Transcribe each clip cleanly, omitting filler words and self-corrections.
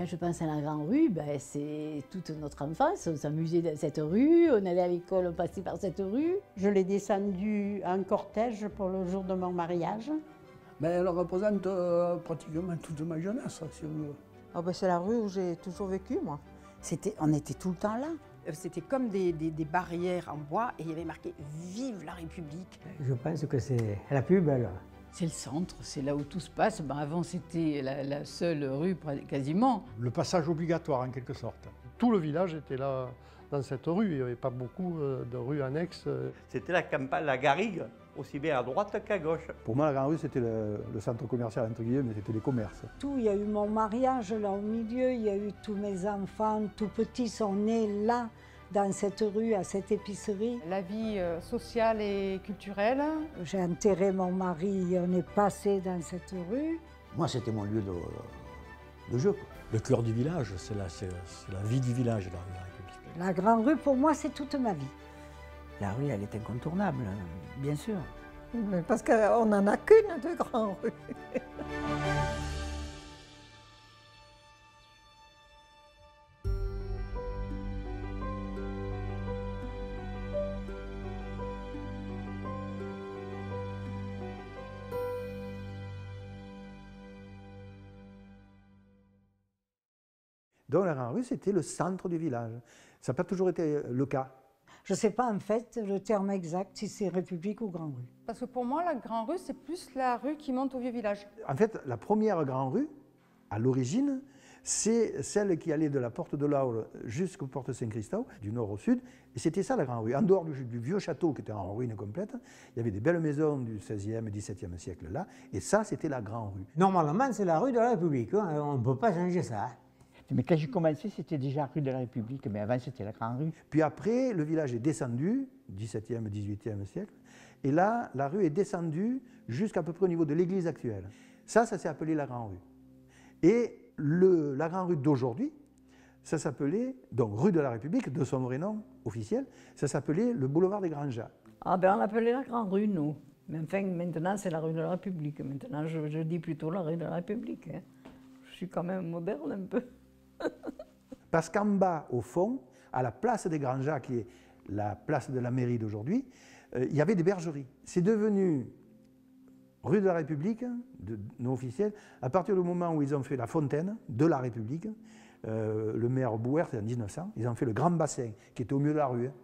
Quand je pense à la Grande Rue, ben, c'est toute notre enfance. On s'amusait dans cette rue, on allait à l'école, on passait par cette rue. Je l'ai descendue en cortège pour le jour de mon mariage. Mais elle représente pratiquement toute ma jeunesse, si vous voulez. Ah ben c'est la rue où j'ai toujours vécu, moi. On était tout le temps là. C'était comme des barrières en bois et il y avait marqué « Vive la République ». Je pense que c'est la plus belle. C'est le centre, c'est là où tout se passe. Ben, avant, c'était la seule rue quasiment. Le passage obligatoire, en quelque sorte. Tout le village était là, dans cette rue. Il n'y avait pas beaucoup de rues annexes. C'était la campagne, la garrigue, aussi bien à droite qu'à gauche. Pour moi, la Grande Rue, c'était le centre commercial, entre guillemets, mais c'était les commerces. Tout, il y a eu mon mariage là au milieu, il y a eu tous mes enfants, tout petits sont nés là, dans cette rue, à cette épicerie. La vie sociale et culturelle. J'ai enterré mon mari, on est passé dans cette rue. Moi, c'était mon lieu de jeu. Le cœur du village, c'est la vie du village, la rue de la République. La Grande Rue, pour moi, c'est toute ma vie. La rue, elle est incontournable, bien sûr. Mais parce qu'on n'en a qu'une de Grande Rue. Donc la Grande Rue, c'était le centre du village. Ça n'a pas toujours été le cas. Je ne sais pas en fait le terme exact, si c'est République ou Grande Rue. Parce que pour moi, la Grande Rue, c'est plus la rue qui monte au vieux village. En fait, la première Grande Rue, à l'origine, c'est celle qui allait de la porte de l'Aule jusqu'aux portes Saint-Christophe, du nord au sud. Et c'était ça la Grande Rue. En dehors du vieux château qui était en ruine complète, il y avait des belles maisons du XVIe, XVIIe siècle là. Et ça, c'était la Grande Rue. Normalement, c'est la rue de la République. Hein. On ne peut pas changer ça. Mais quand j'ai commencé, c'était déjà rue de la République, mais avant, c'était la Grande Rue. Puis après, le village est descendu, XVIIe, XVIIIe siècle, et là, la rue est descendue jusqu'à peu près au niveau de l'église actuelle. Ça s'est appelé la Grande Rue. Et la Grande Rue d'aujourd'hui, ça s'appelait, donc rue de la République, de son vrai nom officiel, ça s'appelait le boulevard des Grands-Jas. Ah ben on l'appelait la Grande Rue, nous. Mais enfin, maintenant, c'est la rue de la République. Maintenant, je dis plutôt la rue de la République. Hein. Je suis quand même moderne un peu. Parce qu'en bas, au fond, à la place des Grands-Jas, qui est la place de la mairie d'aujourd'hui, il y avait des bergeries. C'est devenu rue de la République, de nom officiel, à partir du moment où ils ont fait la fontaine de la République. Le maire Bouwer, c'est en 1900, ils ont fait le grand bassin qui était au milieu de la rue. Hein.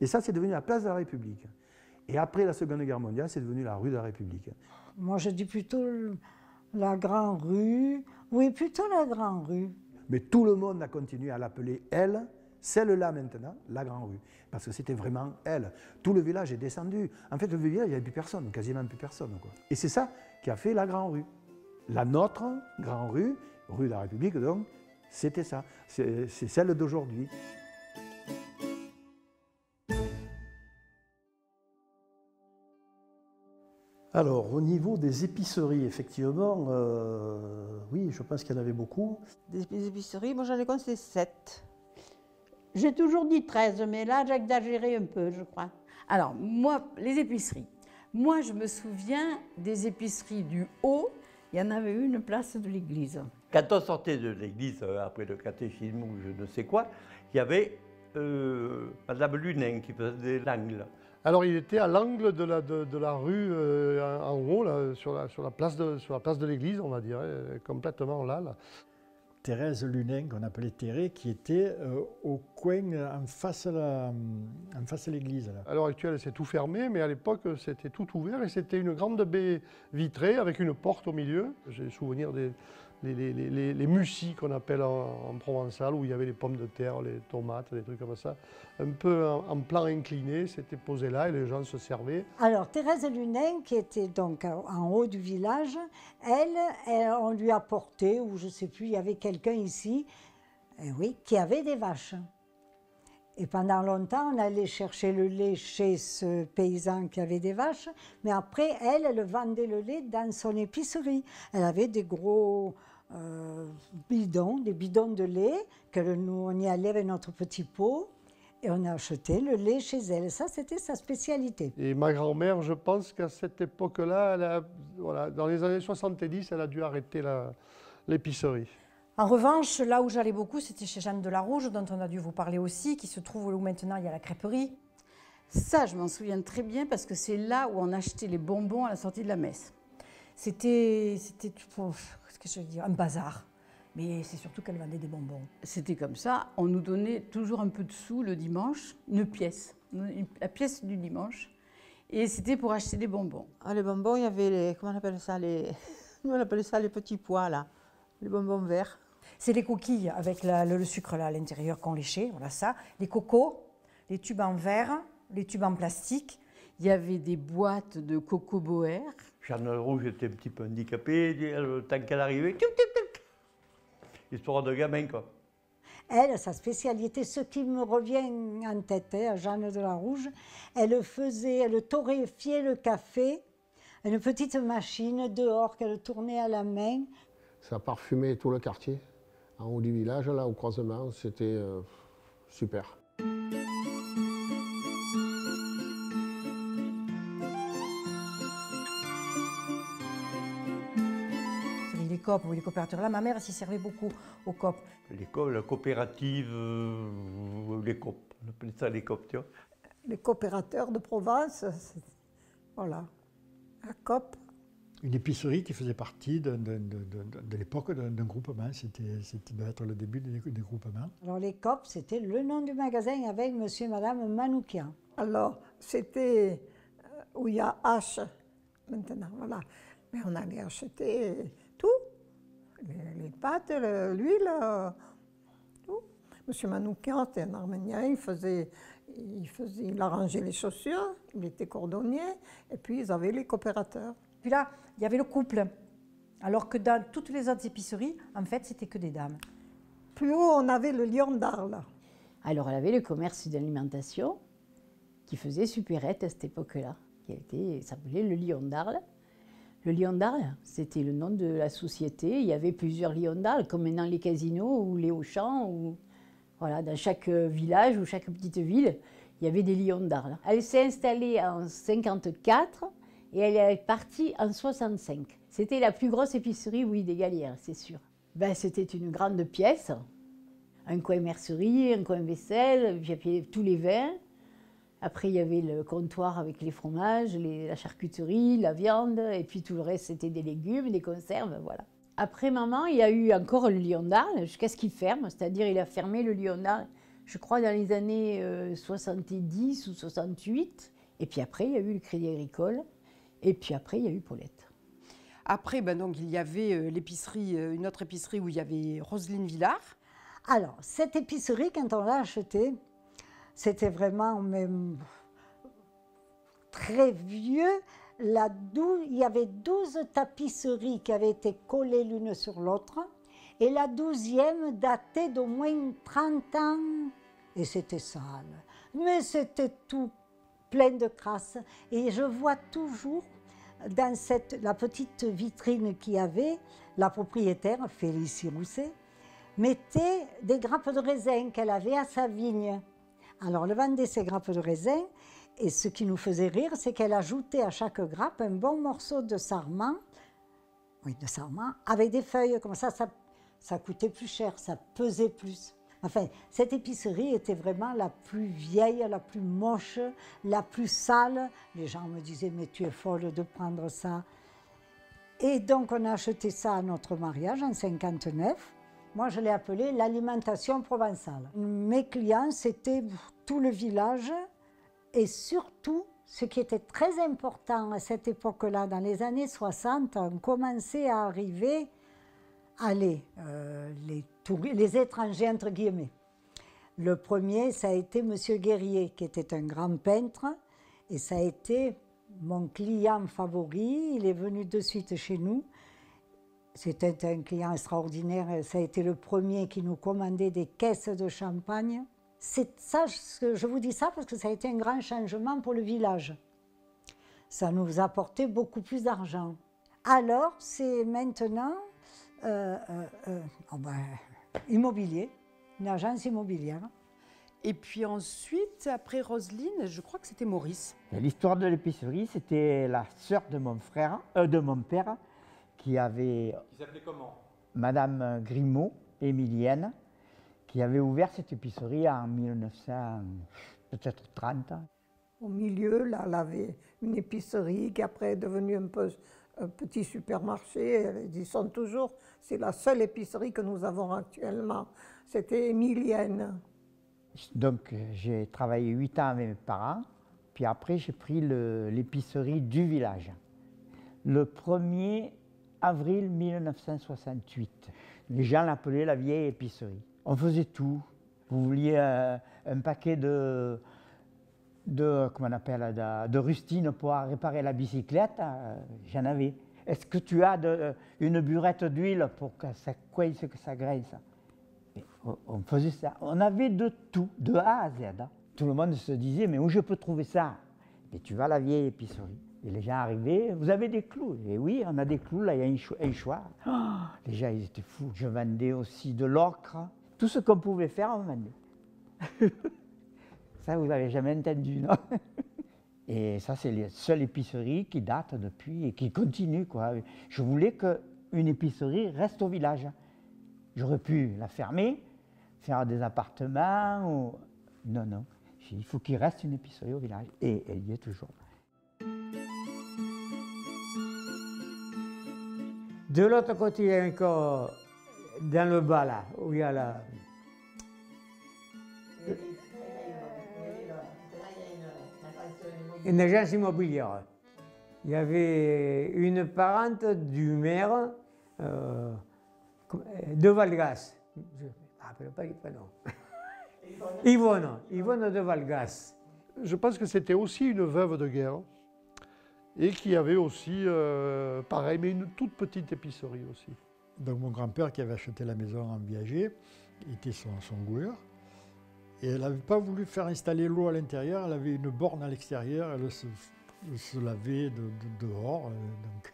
Et ça, c'est devenu la place de la République. Et après la Seconde Guerre mondiale, c'est devenu la rue de la République. Moi, je dis plutôt la Grande Rue. Oui, plutôt la Grande Rue. Mais tout le monde a continué à l'appeler elle, celle-là maintenant, la Grande Rue. Parce que c'était vraiment elle. Tout le village est descendu. En fait, le village, il n'y avait plus personne, quasiment plus personne, quoi. Et c'est ça qui a fait la Grande Rue. La nôtre, Grande Rue, rue de la République, donc, c'était ça. C'est celle d'aujourd'hui. Alors, au niveau des épiceries, effectivement, oui, je pense qu'il y en avait beaucoup. Des épiceries, moi j'en ai compté 7. J'ai toujours dit 13, mais là j'ai exagéré un peu, je crois. Alors, moi, les épiceries. Moi, je me souviens des épiceries du Haut. Il y en avait une place de l'église. Quand on sortait de l'église, après le catéchisme ou je ne sais quoi, il y avait Madame Lunin qui faisait l'angle. Alors il était à l'angle de la rue en haut, là, sur la place de l'église, on va dire, complètement là. Thérèse Lunin, qu'on appelait Théré, qui était au coin en face de l'église. À l'heure actuelle, c'est tout fermé, mais à l'époque, c'était tout ouvert et c'était une grande baie vitrée avec une porte au milieu. J'ai souvenir des mussis qu'on appelle en provençal, où il y avait les pommes de terre, les tomates, des trucs comme ça. Un peu en plan incliné, c'était posé là et les gens se servaient. Alors Thérèse Lunin, qui était donc en haut du village, elle on lui a porté, ou je ne sais plus, il y avait quelqu'un ici, oui, qui avait des vaches. Et pendant longtemps, on allait chercher le lait chez ce paysan qui avait des vaches, mais après, elle vendait le lait dans son épicerie. Elle avait des gros bidons, des bidons de lait, que nous, on y allait avec notre petit pot, et on a acheté le lait chez elle. Ça, c'était sa spécialité. Et ma grand-mère, je pense qu'à cette époque-là, voilà, dans les années 70, elle a dû arrêter l'épicerie. En revanche, là où j'allais beaucoup, c'était chez Jeanne de la Rouge, dont on a dû vous parler aussi, qui se trouve où maintenant il y a la crêperie. Ça, je m'en souviens très bien parce que c'est là où on achetait les bonbons à la sortie de la messe. C'était qu'est-ce que je veux dire, un bazar. Mais c'est surtout qu'elle vendait des bonbons. C'était comme ça, on nous donnait toujours un peu de sous le dimanche, une pièce, la pièce du dimanche. Et c'était pour acheter des bonbons. Ah, les bonbons, il y avait les, comment on appelle ça, on appelait ça les petits pois, là, les bonbons verts. C'est les coquilles avec le sucre là à l'intérieur qu'on léchait, voilà ça. Les cocos, les tubes en verre, les tubes en plastique. Il y avait des boîtes de coco Boer. Jeanne de la Rouge était un petit peu handicapée, le temps qu'elle arrivait, histoire de gamin, quoi. Elle, sa spécialité, ce qui me revient en tête, à Jeanne de la Rouge, elle torréfiait le café, une petite machine dehors qu'elle tournait à la main. Ça parfumait tout le quartier, en haut du village, là, au croisement, c'était super. Les COP ou les coopérateurs. Là, ma mère s'y servait beaucoup aux COP. La coopérative, les COP, on appelait ça les COP, tu vois. Les coopérateurs de Provence, voilà, la COP. Une épicerie qui faisait partie de l'époque d'un groupement, c'était doit être le début des groupements. Alors les COP, c'était le nom du magasin avec monsieur et madame Manoukian. Alors, c'était où il y a H maintenant, voilà. Mais on allait acheter tout, les pâtes, l'huile, tout. Monsieur Manoukian, c'était un Arménien, il arrangeait les chaussures, il était cordonnier, et puis ils avaient les coopérateurs. Puis là, il y avait le couple, alors que dans toutes les autres épiceries, en fait, c'était que des dames. Plus haut, on avait le Lion d'Arles. Alors, elle avait le commerce d'alimentation qui faisait supérette à cette époque-là, qui s'appelait le Lion d'Arles. Le Lion d'Arles, c'était le nom de la société. Il y avait plusieurs Lions d'Arles, comme dans les casinos ou les Auchan. Voilà, dans chaque village ou chaque petite ville, il y avait des Lions d'Arles. Elle s'est installée en 1954 et elle est partie en 1965. C'était la plus grosse épicerie, oui, des Galières, c'est sûr. Ben, c'était une grande pièce, un coin mercerie, un coin vaisselle, puis il y avait tous les vins. Après, il y avait le comptoir avec les fromages, la charcuterie, la viande, et puis tout le reste, c'était des légumes, des conserves, voilà. Après maman, il y a eu encore le Lion d'Arles, jusqu'à ce qu'il ferme, c'est-à-dire il a fermé le Lion d'Arles, je crois, dans les années 70 ou 68. Et puis après, il y a eu le Crédit Agricole, et puis après, il y a eu Paulette. Après, ben donc, il y avait l'épicerie, une autre épicerie où il y avait Roselyne Villard. Alors, cette épicerie, quand on l'a achetée, c'était vraiment même très vieux. Il y avait 12 tapisseries qui avaient été collées l'une sur l'autre. Et la 12e datait d'au moins 30 ans. Et c'était sale. Mais c'était tout plein de crasse. Et je vois toujours dans la petite vitrine qu'il y avait, la propriétaire, Félicie Rousset, mettait des grappes de raisin qu'elle avait à sa vigne. Alors, elle vendait ces grappes de raisin, et ce qui nous faisait rire, c'est qu'elle ajoutait à chaque grappe un bon morceau de sarment, avec des feuilles, comme ça coûtait plus cher, ça pesait plus. Enfin, cette épicerie était vraiment la plus vieille, la plus moche, la plus sale. Les gens me disaient, mais tu es folle de prendre ça. Et donc, on a acheté ça à notre mariage en 1959. Moi, je l'ai appelé l'alimentation provençale. Mes clients, c'était tout le village et surtout, ce qui était très important à cette époque-là, dans les années 60, on commençait à arriver les étrangers, entre guillemets. Le premier, ça a été M. Guerrier, qui était un grand peintre, et ça a été mon client favori. Il est venu de suite chez nous. C'était un client extraordinaire, ça a été le premier qui nous commandait des caisses de champagne. C'est ça, je vous dis ça parce que ça a été un grand changement pour le village. Ça nous apportait beaucoup plus d'argent. Alors, c'est maintenant immobilier, une agence immobilière. Et puis ensuite, après Roselyne, je crois que c'était Maurice. L'histoire de l'épicerie, c'était la sœur de mon frère, de mon père, qui s'appelait comment? Madame Grimaud, Émilienne, qui avait ouvert cette épicerie en 1930. Au milieu, là, elle avait une épicerie qui après est devenue un peu un petit supermarché. Ils y sont toujours. C'est la seule épicerie que nous avons actuellement. C'était Émilienne. Donc j'ai travaillé 8 ans avec mes parents, puis après j'ai pris l'épicerie du village. Le 1er avril 1968. Les gens l'appelaient la vieille épicerie. On faisait tout. Vous vouliez un paquet de comment on appelle, de rustines pour réparer la bicyclette, j'en avais. Est-ce que tu as une burette d'huile pour que ça coince, que ça graisse? On faisait ça. On avait de tout, de A à Z. Hein. Tout le monde se disait, mais où je peux trouver ça? Et tu vas à la vieille épicerie. Et les gens arrivaient, vous avez des clous? Et oui, on a des clous, là, il y a un choix. Oh, les gens, ils étaient fous. Je vendais aussi de l'ocre. Tout ce qu'on pouvait faire, on vendait. Ça, vous n'avez jamais entendu, non? Et ça, c'est la seule épicerie qui date depuis et qui continue, quoi. Je voulais qu'une épicerie reste au village. J'aurais pu la fermer, faire des appartements, ou... Non, non. Il faut qu'il reste une épicerie au village. Et elle y est toujours. De l'autre côté, il y a encore, dans le bas, là, où il y a la... une agence immobilière. Il y avait une parente du maire de Valgas. Je ne me rappelle pas le prénom. Yvonne de Valgas. Je pense que c'était aussi une veuve de guerre et qui avait aussi, pareil, mais une toute petite épicerie aussi. Donc mon grand-père qui avait acheté la maison en Viager était son goueur. Et elle n'avait pas voulu faire installer l'eau à l'intérieur, elle avait une borne à l'extérieur, elle se lavait dehors. Donc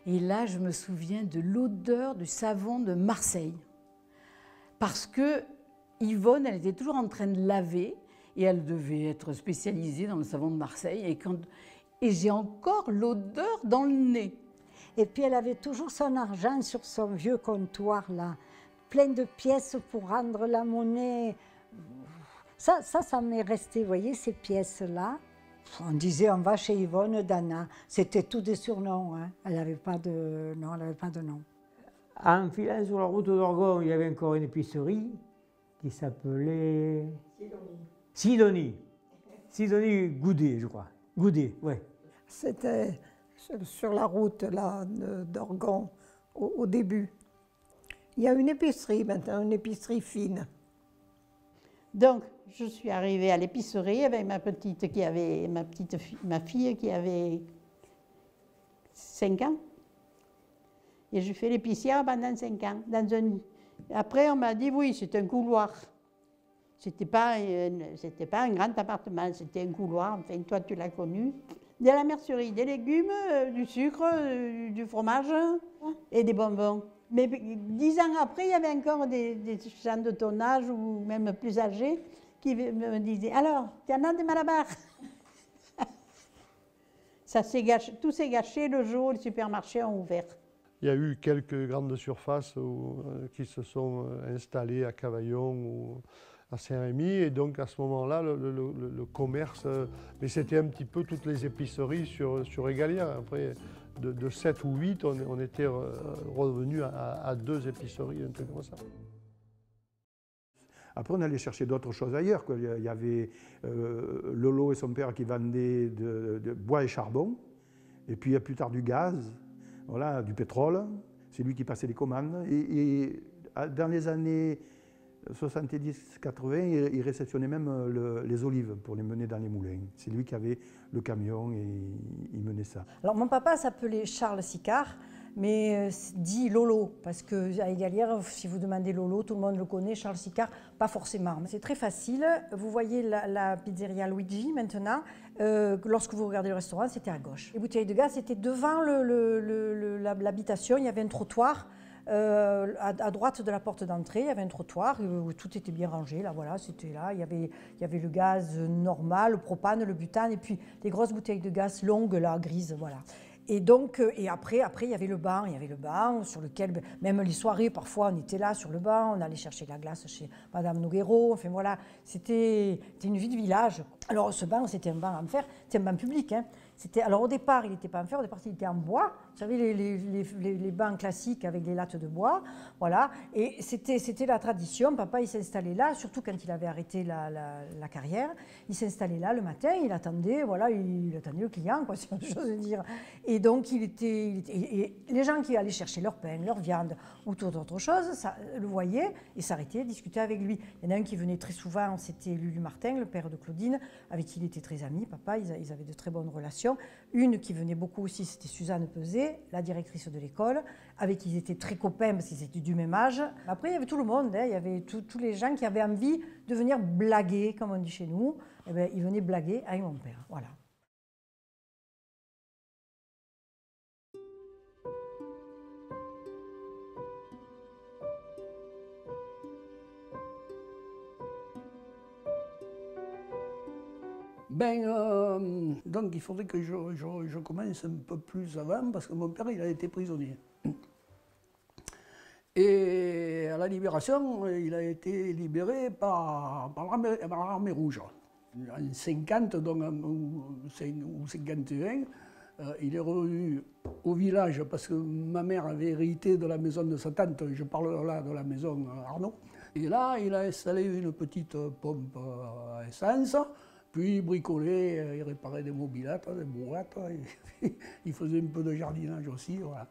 et là, je me souviens de l'odeur du savon de Marseille. Parce que Yvonne, elle était toujours en train de laver et elle devait être spécialisée dans le savon de Marseille. Et j'ai encore l'odeur dans le nez. Et puis elle avait toujours son argent sur son vieux comptoir, là, plein de pièces pour rendre la monnaie. Ça m'est resté, vous voyez, ces pièces-là. On disait, on va chez Yvonne Dana. C'était tous des surnoms, hein. Elle n'avait pas de nom. En filant sur la route d'Orgon, il y avait encore une épicerie qui s'appelait... Sidonie. Sidonie Goudet, je crois. Goudet, oui. C'était sur la route d'Orgon, au début. Il y a une épicerie maintenant, une épicerie fine. Donc, je suis arrivée à l'épicerie avec ma fille qui avait 5 ans. Et je fais l'épicière pendant 5 ans. Après, on m'a dit, oui, c'est un couloir. C'était pas un grand appartement, c'était un couloir. Enfin, toi, tu l'as connu. De la mercerie, des légumes, du sucre, du fromage et des bonbons. Mais 10 ans après, il y avait encore des gens de ton âge ou même plus âgés qui me disaient « Alors, tu en as des malabars ?» Tout s'est gâché le jour où les supermarchés ont ouvert. Il y a eu quelques grandes surfaces qui se sont installées à Cavaillon ou à Saint-Rémy. Et donc à ce moment-là, le commerce, mais c'était un petit peu toutes les épiceries sur Égalia. Après, de 7 ou 8, on était revenu à 2 épiceries, un truc comme ça. Après, on allait chercher d'autres choses ailleurs, quoi. Il y avait Lolo et son père qui vendaient de bois et charbon, et puis plus tard du gaz, voilà, du pétrole. C'est lui qui passait les commandes. Et dans les années 70-80, il réceptionnait même les olives pour les mener dans les moulins. C'est lui qui avait le camion et il menait ça. Alors mon papa s'appelait Charles Sicard, mais dit Lolo, parce qu'à Égalière, si vous demandez Lolo, tout le monde le connaît, Charles Sicard, pas forcément. Mais c'est très facile. Vous voyez la pizzeria Luigi maintenant. Lorsque vous regardez le restaurant, c'était à gauche. Les bouteilles de gaz, c'était devant l'habitation, il y avait un trottoir. À droite de la porte d'entrée, il y avait un trottoir où tout était bien rangé. Là, voilà, c'était là. Il y avait le gaz normal, le propane, le butane, et puis des grosses bouteilles de gaz longues, là, grises, voilà. Et donc, et après, il y avait le banc sur lequel, même les soirées, parfois, on était là sur le banc, on allait chercher la glace chez Madame Noguero, enfin voilà, c'était une vie de village. Alors ce banc, c'était un banc en fer, c'était un banc public, hein. Alors au départ, il n'était pas en fer, au départ, il était en bois. Vous savez, les bancs classiques avec les lattes de bois, voilà. Et c'était la tradition. Papa, il s'installait là, surtout quand il avait arrêté la carrière. Il s'installait là le matin, il attendait, voilà, il attendait le client, quoi, c'est une chose à dire. Et donc, et les gens qui allaient chercher leur pain, leur viande ou toute autre chose, le voyaient et s'arrêtaient, discutaient avec lui. Il y en a un qui venait très souvent, c'était Lulu Martin, le père de Claudine, avec qui il était très ami. Papa, ils avaient de très bonnes relations. Une qui venait beaucoup aussi, c'était Suzanne Peset, la directrice de l'école, avec qui ils étaient très copains parce qu'ils étaient du même âge. Après, il y avait tout le monde, hein. Il y avait tous les gens qui avaient envie de venir blaguer, comme on dit chez nous. Eh bien, ils venaient blaguer avec mon père, voilà. Donc il faudrait que je commence un peu plus avant, parce que mon père, il a été prisonnier. Et à la Libération, il a été libéré par l'armée rouge. En 50, donc, ou 51, il est revenu au village parce que ma mère avait hérité de la maison de sa tante, je parle là de la maison Arnaud. Et là, il a installé une petite pompe à essence. Puis il bricolait, il réparait des mobilettes, des boîtes, il faisait un peu de jardinage aussi. Voilà.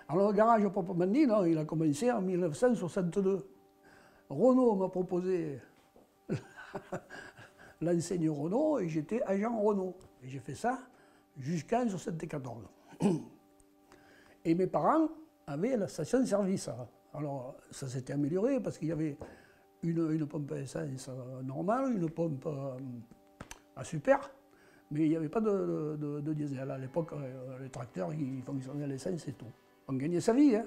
Alors le garage proprement dit, non, il a commencé en 1962. Renault m'a proposé l'enseigne Renault et j'étais agent Renault. Et j'ai fait ça jusqu'en 1974. Et mes parents avaient la station-service. Alors ça s'était amélioré parce qu'il y avait une pompe à essence normale, une pompe à super, mais il n'y avait pas de diesel. À l'époque, les tracteurs, ils fonctionnaient à l'essence et tout. On gagnait sa vie, hein.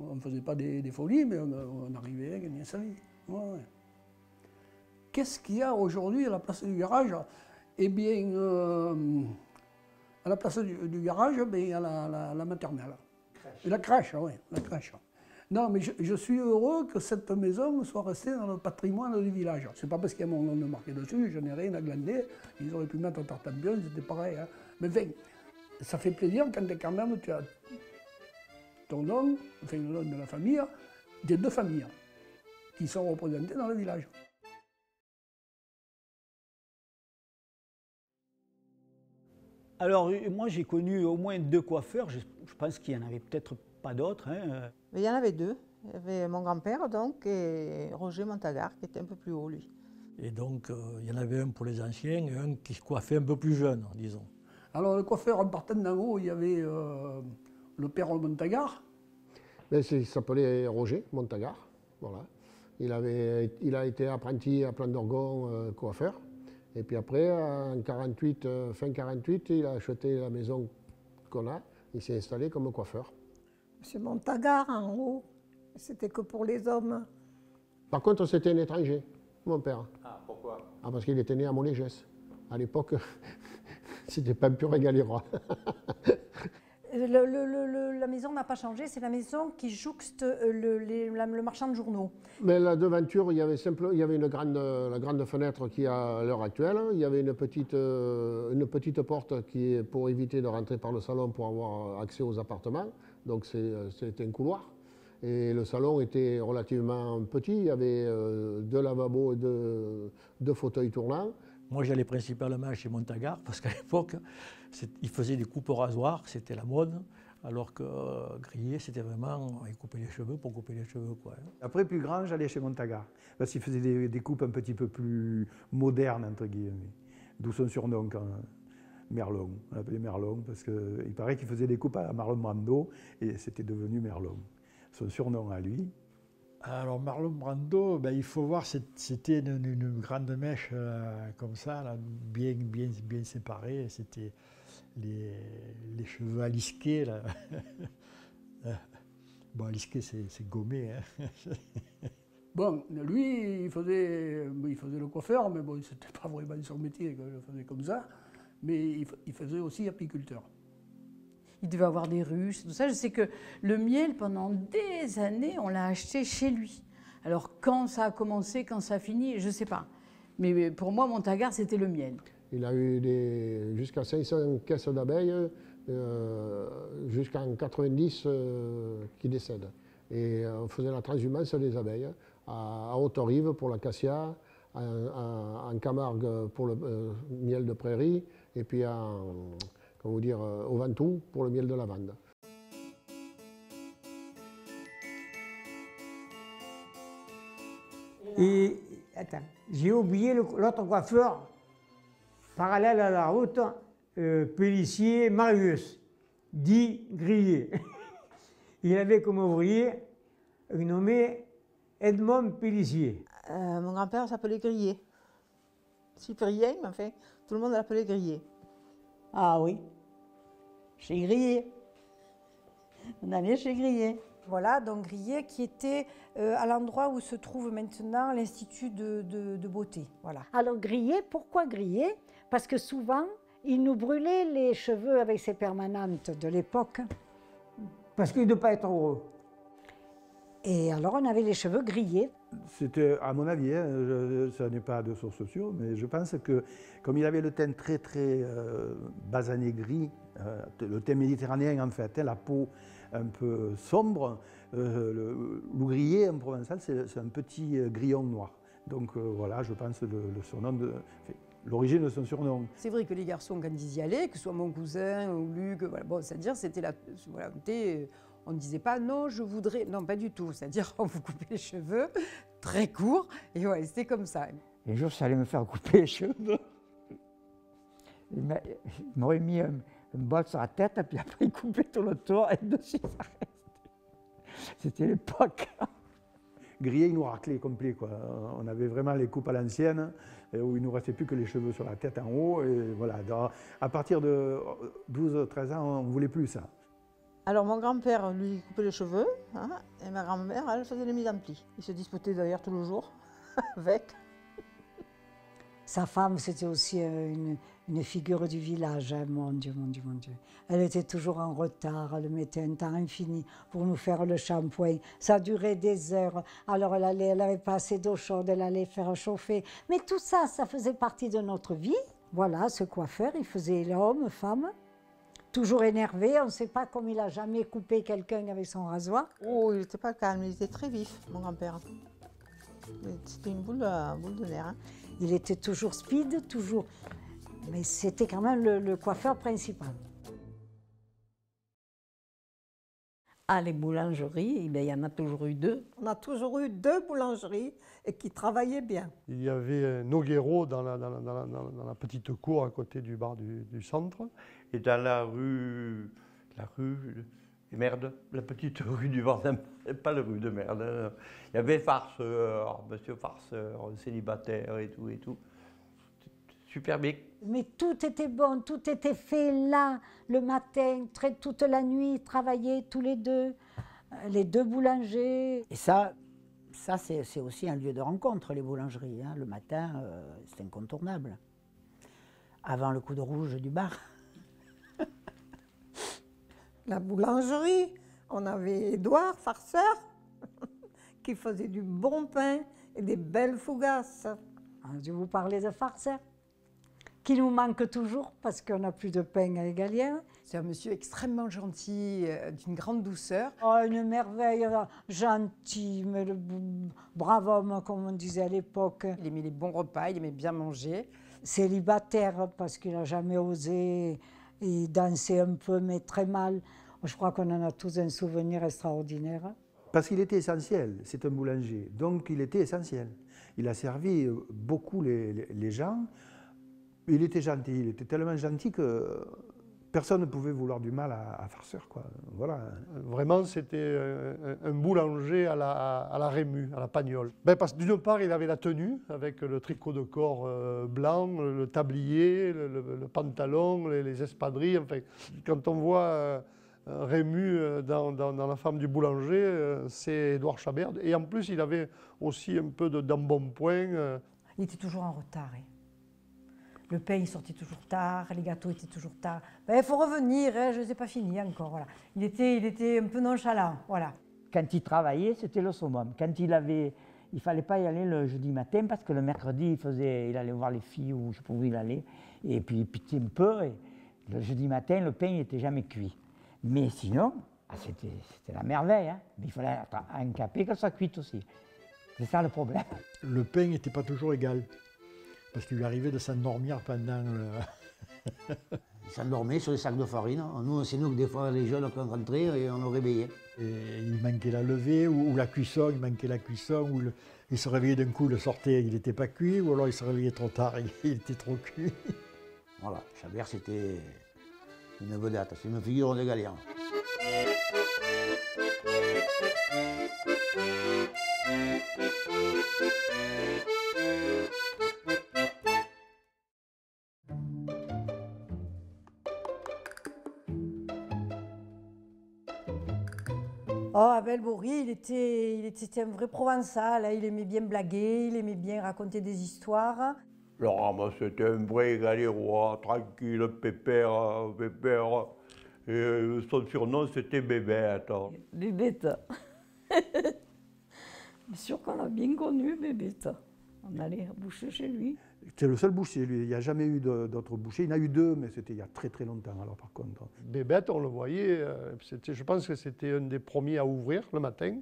On ne faisait pas des folies, mais on arrivait à gagner sa vie. Ouais. Qu'est-ce qu'il y a aujourd'hui à la place du garage? Eh bien, à la place du garage, il y a la maternelle. La crèche, oui, la crèche. Non, mais je suis heureux que cette maison soit restée dans le patrimoine du village. C'est pas parce qu'il y a mon nom marqué dessus, je n'ai rien à glander. Ils auraient pu mettre Tartampion, c'était pareil. Hein. Mais enfin, ça fait plaisir quand quand même tu as ton nom, enfin le nom de la famille, des deux familles qui sont représentées dans le village. Alors, moi, j'ai connu au moins 2 coiffeurs. Je pense qu'il n'y en avait peut-être pas d'autres. Hein. Mais il y en avait 2. Il y avait mon grand-père, donc, et Roger Montagard, qui était un peu plus haut, lui. Et donc, il y en avait un pour les anciens et un qui se coiffait un peu plus jeune, disons. Alors, le coiffeur, en partant d'en haut, il y avait le père Montagard. Il s'appelait Roger Montagard. Voilà. Il a été apprenti à Plan d'Orgon coiffeur. Et puis après, en 48, fin 48, il a acheté la maison qu'on a. Il s'est installé comme coiffeur. Monsieur Montagard, en haut, c'était que pour les hommes. Par contre, c'était un étranger, mon père. Ah, pourquoi? Ah, parce qu'il était né à Monégès. À l'époque, c'était pas un pur galéroi. La maison n'a pas changé, c'est la maison qui jouxte le marchand de journaux. Mais la devanture, il y avait la grande fenêtre qui est à l'heure actuelle. Il y avait une petite porte qui est pour éviter de rentrer par le salon pour avoir accès aux appartements. Donc c'était un couloir. Et le salon était relativement petit. Il y avait 2 lavabos et 2 fauteuils tournants. Moi, j'allais principalement chez Montagard parce qu'à l'époque, il faisait des coupes au rasoir, c'était la mode, alors que griller, c'était vraiment, il coupait les cheveux pour couper les cheveux, quoi. Après, plus grand, j'allais chez Montagard, parce qu'il faisait des coupes un petit peu plus modernes, entre guillemets. D'où son surnom, Merlon. On l'appelait Merlon, parce qu'il paraît qu'il faisait des coupes à Marlon Brando, et c'était devenu Merlon. Son surnom à lui. Alors Marlon Brando, il faut voir, c'était une grande mèche comme ça, là, bien séparée. C'était les cheveux alisqués. Là. Bon, alisqué, c'est gommé. Hein. Bon, lui, il faisait le coiffeur, mais bon, c'était pas vraiment son métier, il le faisait comme ça. Mais il faisait aussi apiculteur. Il devait avoir des ruches, tout ça. Je sais que le miel, pendant des années, on l'a acheté chez lui. Alors, quand ça a commencé, quand ça a fini, je ne sais pas. Mais pour moi, Montagnard, c'était le miel. Il a eu jusqu'à 500 caisses d'abeilles jusqu'en 90 qui décèdent. Et on faisait la transhumance des abeilles à Haute-Rive pour l'acacia, en Camargue pour le miel de prairie, et puis au Ventoux pour le miel de lavande. Et, attends, j'ai oublié l'autre coiffeur, parallèle à la route, Pélissier Marius, dit Grillet. Il avait comme ouvrier nommé Edmond Pélissier. Mon grand-père s'appelait Grillet. Cyprien, mais enfin, tout le monde l'appelait Grillet. Ah oui, chez Grillet. On allait chez Grillet. Voilà, donc Grillet qui était à l'endroit où se trouve maintenant l'Institut de beauté. Voilà. Alors Grillet, pourquoi Grillet? Parce que souvent, il nous brûlait les cheveux avec ses permanentes de l'époque. Parce qu'il ne doit pas être heureux. Et alors on avait les cheveux grillés. C'était, à mon avis, ça n'est pas de source sûre, mais je pense que comme il avait le teint très très basané gris, le teint méditerranéen en fait, la peau un peu sombre, le grillé en provençal c'est un petit grillon noir. Donc voilà, je pense le surnom de... L'origine de son surnom. C'est vrai que les garçons, quand ils y allaient, que ce soit mon cousin ou Luc, voilà, bon, c'est-à-dire c'était la... Voilà, on ne disait pas non, je voudrais. Non, pas du tout. C'est-à-dire on vous coupait les cheveux très courts et ouais, c'était comme ça. Un jour, ça allait me faire couper les cheveux. Il m'aurait mis un bol sur la tête et puis après il coupait tout le tour et dessus ça restait. C'était l'époque. Grillé, il nous raclait complet, quoi. On avait vraiment les coupes à l'ancienne, où il ne nous restait plus que les cheveux sur la tête en haut. Et voilà. À partir de 12-13 ans, on ne voulait plus ça. Alors mon grand-père lui coupait les cheveux, hein, et ma grand-mère, elle faisait les mises en plis. Ils se disputaient d'ailleurs tout le jour avec. Sa femme, c'était aussi une figure du village, hein. Mon Dieu, mon Dieu, mon Dieu. Elle était toujours en retard, elle mettait un temps infini pour nous faire le shampoing. Ça durait des heures. Alors elle avait pas assez d'eau chaude, elle allait faire chauffer. Mais tout ça, ça faisait partie de notre vie. Voilà, ce coiffeur, il faisait l'homme, femme. Toujours énervé, on ne sait pas comme il a jamais coupé quelqu'un avec son rasoir. Oh, il n'était pas calme, il était très vif, mon grand-père. C'était une boule de nerfs. Hein. Il était toujours speed, toujours. Mais c'était quand même le coiffeur principal. Ah, les boulangeries, il y en a toujours eu deux. On a toujours eu deux boulangeries et qui travaillaient bien. Il y avait Noguero dans la petite cour à côté du bar du centre. Et dans la rue merde, la petite rue du Vendôme, pas la rue de merde. Hein. Il y avait Farceur, monsieur Farceur, célibataire et tout. Super bien. Mais tout était bon, tout était fait là, le matin, toute la nuit, travailler tous les deux boulangers. Et ça c'est aussi un lieu de rencontre, les boulangeries. Hein. Le matin, c'est incontournable. Avant le coup de rouge du bar. La boulangerie, on avait Édouard Farceur qui faisait du bon pain et des belles fougasses. Je vous parlais de Farceur, qui nous manque toujours parce qu'on n'a plus de pain à Égalière. C'est un monsieur extrêmement gentil, d'une grande douceur. Oh, une merveille, gentil, mais le brave homme, comme on disait à l'époque. Il aimait les bons repas, il aimait bien manger. Célibataire, parce qu'il n'a jamais osé. Il dansait un peu, mais très mal. Je crois qu'on en a tous un souvenir extraordinaire. Parce qu'il était essentiel, c'est un boulanger, donc il était essentiel. Il a servi beaucoup les gens. Il était gentil, il était tellement gentil que personne ne pouvait vouloir du mal à Farceur, quoi. Voilà. Vraiment, c'était un boulanger à la Rému, à la Pagnole. Ben, parce que d'une part, il avait la tenue, avec le tricot de corps blanc, le tablier, le pantalon, les espadrilles. Enfin, quand on voit Rému dans La femme du boulanger, c'est Édouard Chabert. Et en plus, il avait aussi un peu d'embonpoint. Il était toujours en retard. Hein. Le pain, il sortait toujours tard, les gâteaux étaient toujours tard. Il faut revenir, hein, je ne les ai pas finis encore. Voilà. Il était un peu nonchalant. Voilà. Quand il travaillait, c'était le summum. Quand il ne fallait pas y aller le jeudi matin parce que le mercredi, il allait voir les filles ou je sais pas où il allait. Et puis il piquait un peu. Et le jeudi matin, le pain n'était jamais cuit. Mais sinon, c'était la merveille. Hein. Mais il fallait être encapé qu'elle soit cuite aussi. C'est ça le problème. Le pain n'était pas toujours égal. Parce qu'il lui arrivait de s'endormir pendant le... Il s'endormait sur les sacs de farine. Nous, c'est nous que des fois les jeunes qui rentraient et on le réveillait. Et il manquait la levée ou la cuisson, il manquait la cuisson, ou il se réveillait d'un coup, le sortait, il n'était pas cuit, ou alors il se réveillait trop tard, il était trop cuit. Voilà, Chabert c'était une vedette, c'est une figure de galère. Oh, Abel Bourri, c'était un vrai Provençal, hein. Il aimait bien blaguer, il aimait bien raconter des histoires. Non, c'était un vrai galérois, tranquille, pépère. Et son surnom, c'était Bébête. Bébête. Bien sûr qu'on l'a bien connu, Bébête. On allait boucher chez lui. C'était le seul boucher, lui. Il n'y a jamais eu d'autres bouchers. Il y en a eu deux, mais c'était il y a très très longtemps, alors par contre. Bébête, on le voyait, je pense que c'était un des premiers à ouvrir le matin,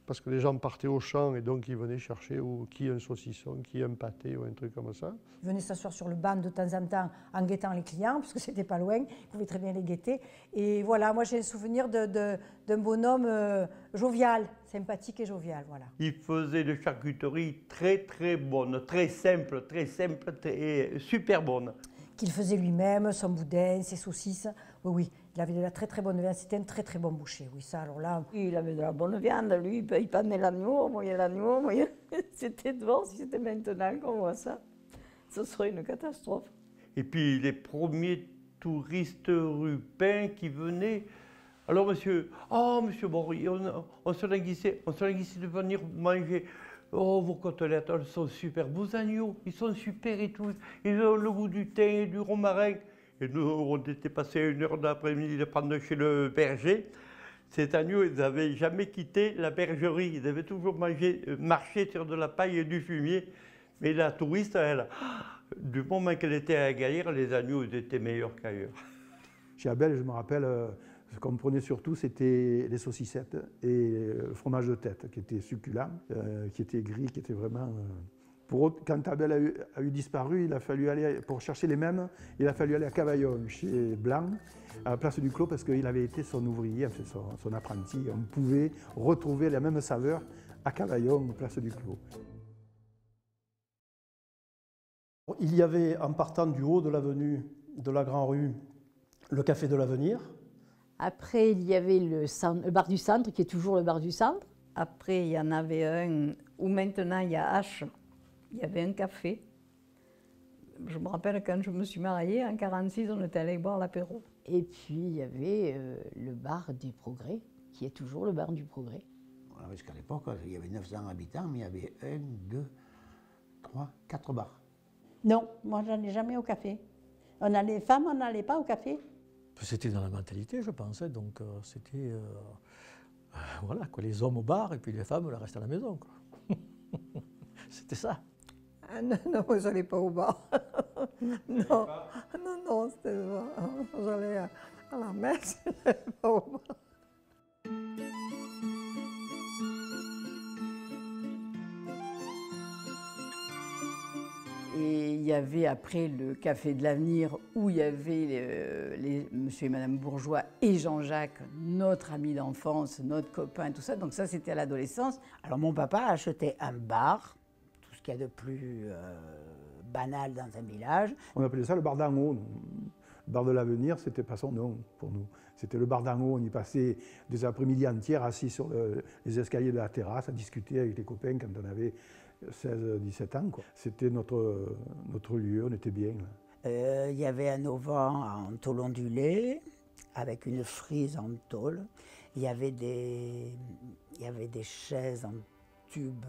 parce que les gens partaient au champ et donc ils venaient chercher qui un saucisson, qui un pâté ou un truc comme ça. Il venait s'asseoir sur le banc de temps en temps en guettant les clients, parce que c'était pas loin, il pouvait très bien les guetter. Et voilà, moi j'ai un souvenir d'un bonhomme jovial, sympathique et jovial, voilà. Il faisait de charcuterie très très bonne, très simple, et super bonne. Qu'il faisait lui-même, son boudin, ses saucisses. Oui, oui, il avait de la très très bonne viande. C'était un très très bon boucher, oui, ça, alors là... Il avait de la bonne viande, lui, il prenait l'agneau, C'était bon, si c'était maintenant qu'on voit ça. Ce serait une catastrophe. Et puis les premiers touristes rupins qui venaient... Alors monsieur Bory, on se languissait de venir manger. Oh, vos côtelettes, elles sont super, vos agneaux, ils sont super et tout. Ils ont le goût du thym et du romarin. Et nous, on était passé 1 heure d'après-midi de prendre chez le berger. Ces agneaux, ils n'avaient jamais quitté la bergerie. Ils avaient toujours marché sur de la paille et du fumier. Mais la touriste, elle, du moment qu'elle était à la galère, les agneaux ils étaient meilleurs qu'ailleurs. Chez Abel, je me rappelle, ce qu'on prenait surtout, c'était les saucissettes et le fromage de tête, qui était succulent, qui était gris, qui était vraiment... Quand Abel a eu disparu, il a fallu aller, pour chercher les mêmes, il a fallu aller à Cavaillon, chez Blanc, à la place du Clos, parce qu'il avait été son ouvrier, son apprenti. On pouvait retrouver la même saveur à Cavaillon, place du Clos. Il y avait, en partant du haut de l'avenue de la Grand Rue, le Café de l'Avenir. Après, il y avait le bar du centre, qui est toujours le bar du centre. Après, il y en avait un où maintenant il y a H. Il y avait un café. Je me rappelle quand je me suis mariée, en 1946, on était allé boire l'apéro. Et puis, il y avait le bar des Progrès, qui est toujours le bar du Progrès. Voilà, parce qu'à l'époque, il y avait 900 habitants, mais il y avait 1, 2, 3, 4 bars. Non, moi, je n'allais jamais au café. Les femmes, on n'allait pas au café. C'était dans la mentalité, je pense. Hein, donc, c'était... voilà, quoi, les hommes au bar et puis les femmes, le reste à la maison. C'était ça. Ah non, moi, je n'allais pas au bar. Non, j'allais à la messe, je n'allais pas au bar. Et il y avait après le Café de l'Avenir où il y avait monsieur et madame Bourgeois et Jean-Jacques, notre ami d'enfance, notre copain, tout ça. Donc ça, c'était à l'adolescence. Alors mon papa achetait un bar, tout ce qu'il y a de plus banal dans un village. On appelait ça le bar d'en haut. Le bar de l'Avenir, c'était pas son nom pour nous. C'était le bar d'en haut. On y passait des après-midi entières assis sur les escaliers de la terrasse à discuter avec les copains quand on avait 16-17 ans. C'était notre lieu, on était bien. Il y avait un auvent en tôle ondulée, avec une frise en tôle. Il y avait des chaises en tube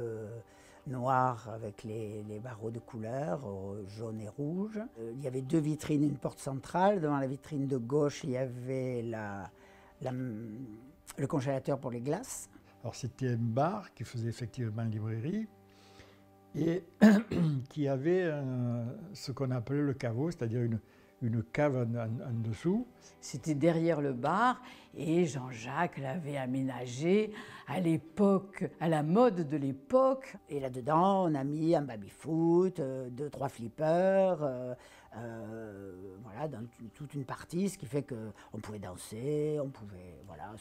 noir avec les barreaux de couleur, jaune et rouge. Il y avait 2 vitrines, une porte centrale. Devant la vitrine de gauche, il y avait le congélateur pour les glaces. Alors c'était un bar qui faisait effectivement librairie et qui avait ce qu'on appelait le caveau, c'est-à-dire une cave en dessous. C'était derrière le bar et Jean-Jacques l'avait aménagé à l'époque, à la mode de l'époque. Et là-dedans, on a mis un baby-foot, 2-3 flippers, voilà, dans toute une partie, ce qui fait qu'on pouvait danser, on pouvait, voilà,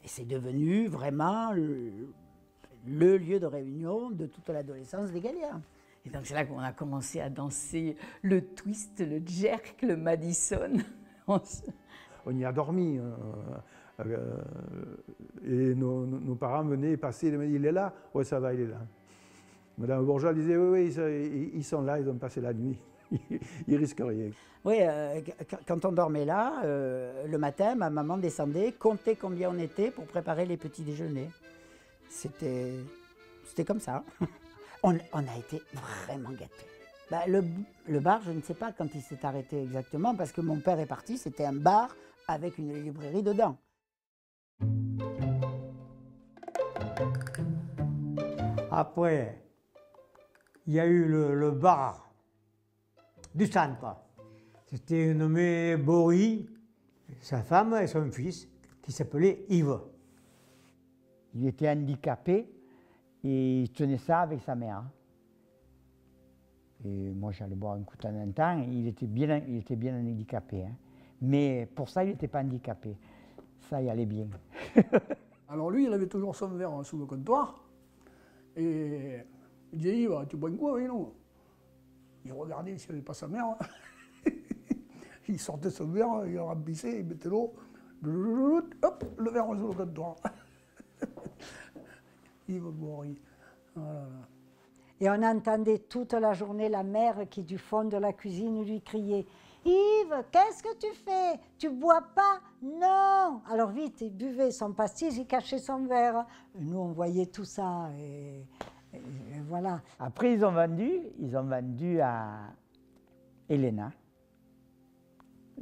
et c'est devenu vraiment le lieu de réunion de toute l'adolescence des Galiens. Et donc c'est là qu'on a commencé à danser le twist, le jerk, le Madison. On y a dormi. Et nos parents venaient passer, ils me disaient, il est là? Oui, ça va, il est là. Madame Bourgeois disait, oui, ils sont là, ils ont passé la nuit. Ils risquent rien. Oui, quand on dormait là, le matin, ma maman descendait, comptait combien on était pour préparer les petits déjeuners. C'était comme ça. On a été vraiment gâtés. Bah, le bar, je ne sais pas quand il s'est arrêté exactement, parce que mon père est parti, c'était un bar avec une librairie dedans. Après, il y a eu le bar du centre. C'était nommé Bory, sa femme et son fils, qui s'appelait Yves. Il était handicapé et il tenait ça avec sa mère. Et moi, j'allais boire un coup de temps en temps. Il était bien handicapé. Hein. Mais pour ça, il n'était pas handicapé. Ça, il allait bien. Alors lui, il avait toujours son verre sous le comptoir. Et il disait, Yves, tu bois un coup avec nous? Il regardait s'il n'y avait pas sa mère. Il sortait son verre, il le remplissait, il mettait l'eau. Hop, le verre sous le comptoir. Yves Bory. Voilà. Et on entendait toute la journée la mère qui, du fond de la cuisine, lui criait « Yves, qu'est-ce que tu fais? Tu bois pas? Non !» Alors vite, il buvait son pastis, il cachait son verre. Et nous, on voyait tout ça. Et voilà. Après, ils ont vendu à Elena.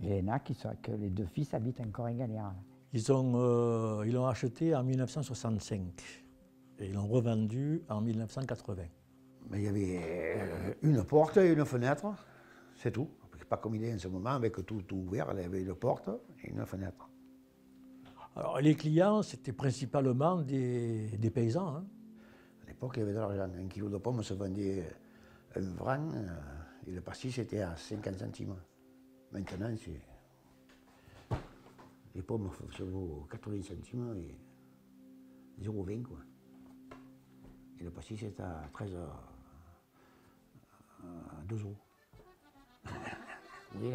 Elena, que les 2 fils habitent encore à Galière. Ils l'ont acheté en 1965 et ils l'ont revendu en 1980. Mais il y avait une porte et une fenêtre, c'est tout. Pas comme il est en ce moment, avec tout ouvert, il y avait une porte et une fenêtre. Alors les clients, c'était principalement des paysans. Hein. À l'époque, il y avait de l'argent. 1 kilo de pommes se vendait 1 franc et le pastis c'était à 50 centimes. Maintenant, les pommes se vaut 80 centimes et 0,20 quoi. Et le pastis c'est à 13 à 2 euros. Oui,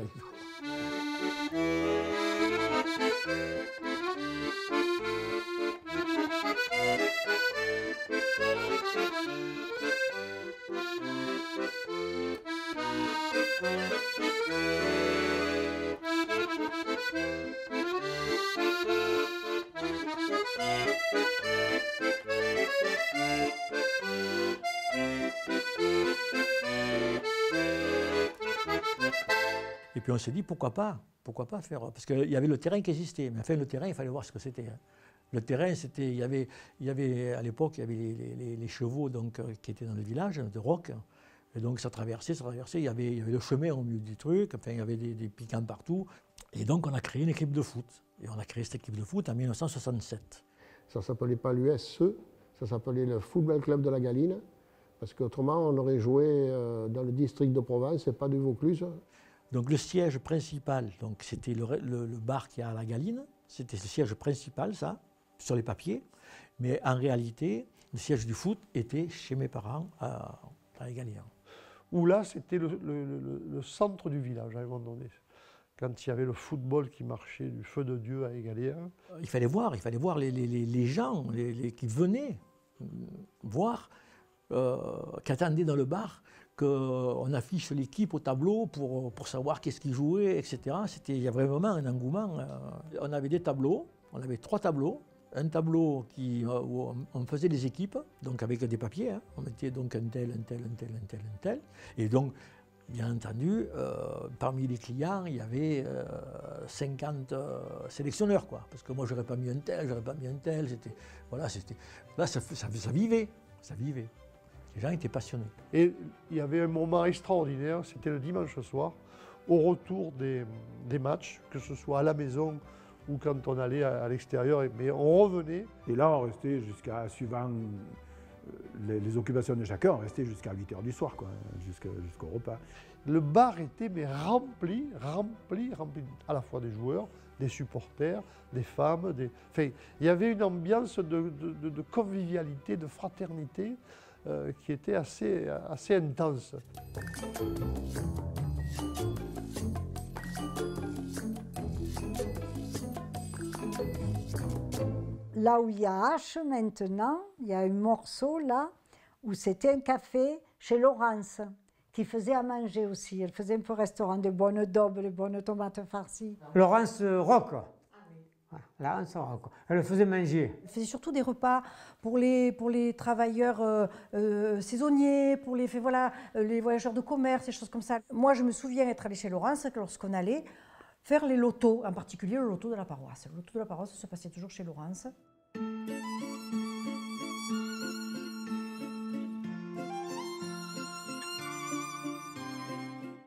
Et puis on s'est dit pourquoi pas faire, parce qu'il y avait le terrain qui existait, mais enfin le terrain il fallait voir ce que c'était. Hein. Le terrain c'était, il y avait à l'époque il y avait les chevaux donc qui étaient dans le village de Roc, et donc ça traversait, il y avait le chemin au milieu du truc, enfin il y avait des piquants partout, et donc on a créé une équipe de foot, et on a créé cette équipe de foot en 1967. Ça ne s'appelait pas l'USE, ça s'appelait le Football Club de la Galine, parce qu'autrement on aurait joué dans le district de Provence et pas du Vaucluse. Donc le siège principal, c'était le bar qui est à la Galine, c'était le siège principal, ça, sur les papiers, mais en réalité, le siège du foot était chez mes parents à Égalière. Où là, c'était le centre du village à un moment donné. Quand il y avait le football qui marchait du feu de Dieu à Égalière. Il fallait voir les gens qui venaient voir, qui attendaient dans le bar, qu'on affiche l'équipe au tableau pour savoir qu'est-ce qu'ils jouaient, etc. Il y avait vraiment un engouement. On avait des tableaux, on avait 3 tableaux, un tableau où on faisait des équipes, donc avec des papiers, hein. On mettait donc un tel, un tel, un tel, un tel, un tel. Et donc, bien entendu, parmi les clients, il y avait 50 sélectionneurs, quoi. Parce que moi, j'aurais pas mis un tel, j'aurais pas mis un tel. Voilà, là, ça vivait, ça vivait. Les gens étaient passionnés. Et il y avait un moment extraordinaire, c'était le dimanche soir, au retour des matchs, que ce soit à la maison ou quand on allait à l'extérieur, mais on revenait. Et là, on restait jusqu'à, suivant les occupations de chacun, on restait jusqu'à 8 h du soir, quoi, jusqu'au repas. Le bar était mais rempli, à la fois des joueurs, des supporters, des femmes. Enfin, il y avait une ambiance de convivialité, de fraternité qui était assez intense. Là où il y a H maintenant, il y a un morceau là où c'était un café chez Laurence qui faisait à manger aussi. Elle faisait un peu restaurant, de bonnes daubes, de bonnes tomates farcies. Laurence Roch. Laurence Roch. Elle faisait manger. Elle faisait surtout des repas pour les travailleurs saisonniers, pour les voyageurs de commerce, des choses comme ça. Moi, je me souviens être allée chez Laurence lorsqu'on allait faire les lotos, en particulier le loto de la paroisse. Le loto de la paroisse se passait toujours chez Laurence.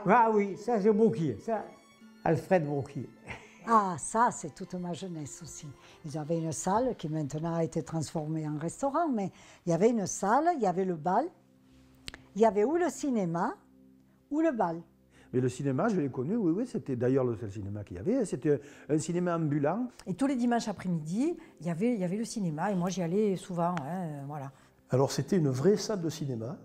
Ah oui, ça c'est Brouquier, ça, Alfred Brouquier. Ah, ça, c'est toute ma jeunesse aussi. Ils avaient une salle qui maintenant a été transformée en restaurant, mais il y avait une salle, il y avait le bal, il y avait ou le cinéma ou le bal. Mais le cinéma, je l'ai connu, oui, c'était d'ailleurs le seul cinéma qu'il y avait. C'était un cinéma ambulant. Et tous les dimanches après-midi, il y avait le cinéma, et moi j'y allais souvent, hein, voilà. Alors c'était une vraie salle de cinéma.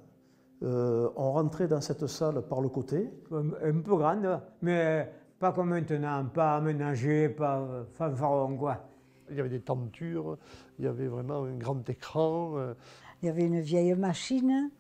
On rentrait dans cette salle par le côté. Un peu grande, mais pas comme maintenant, pas aménagée, pas fanfaron, quoi. Il y avait des tentures, il y avait vraiment un grand écran. Il y avait une vieille machine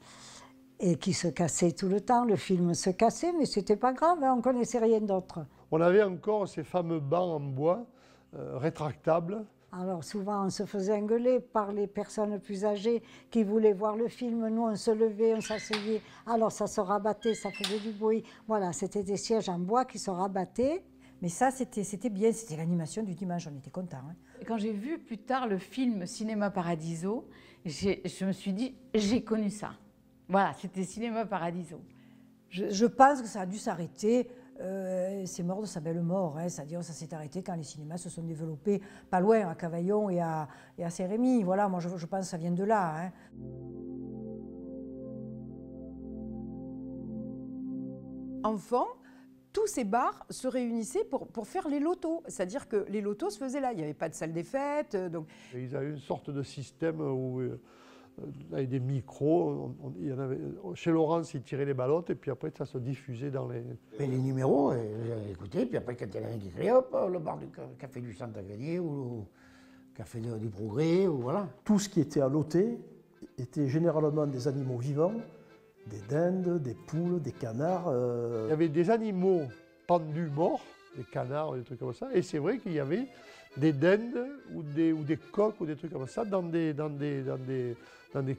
et qui se cassait tout le temps. Le film se cassait, mais c'était pas grave, hein, on ne connaissait rien d'autre. On avait encore ces fameux bancs en bois rétractables. Alors souvent, on se faisait engueuler par les personnes plus âgées qui voulaient voir le film. Nous, on se levait, on s'asseyait. Alors ça se rabattait, ça faisait du bruit. Voilà, c'était des sièges en bois qui se rabattaient. Mais ça, c'était bien, c'était l'animation du dimanche, on était contents. Hein. Quand j'ai vu plus tard le film Cinéma Paradiso, je me suis dit, j'ai connu ça. Voilà, c'était Cinéma Paradiso. Je pense que ça a dû s'arrêter. C'est mort de sa belle mort, hein, c'est-à-dire ça s'est arrêté quand les cinémas se sont développés pas loin, à Cavaillon et à Saint-Rémy. Voilà, moi je pense que ça vient de là. Hein. Enfant, tous ces bars se réunissaient pour faire les lotos. C'est-à-dire que les lotos se faisaient là. Il n'y avait pas de salle des fêtes. Donc... Ils avaient une sorte de système où, avec des micros, il y en avait, chez Laurence, ils tiraient les ballottes et puis après ça se diffusait dans les... Et les numéros, écoutez, puis après quand il y en a un qui criait, hop, le bar du Café du Centre à gagner ou le Café du Progrès, ou voilà. Tout ce qui était à loter était généralement des animaux vivants, des dindes, des poules, des canards. Il y avait des animaux pendus morts, des canards, des trucs comme ça, et c'est vrai qu'il y avait des dindes ou des coqs ou des trucs comme ça dans des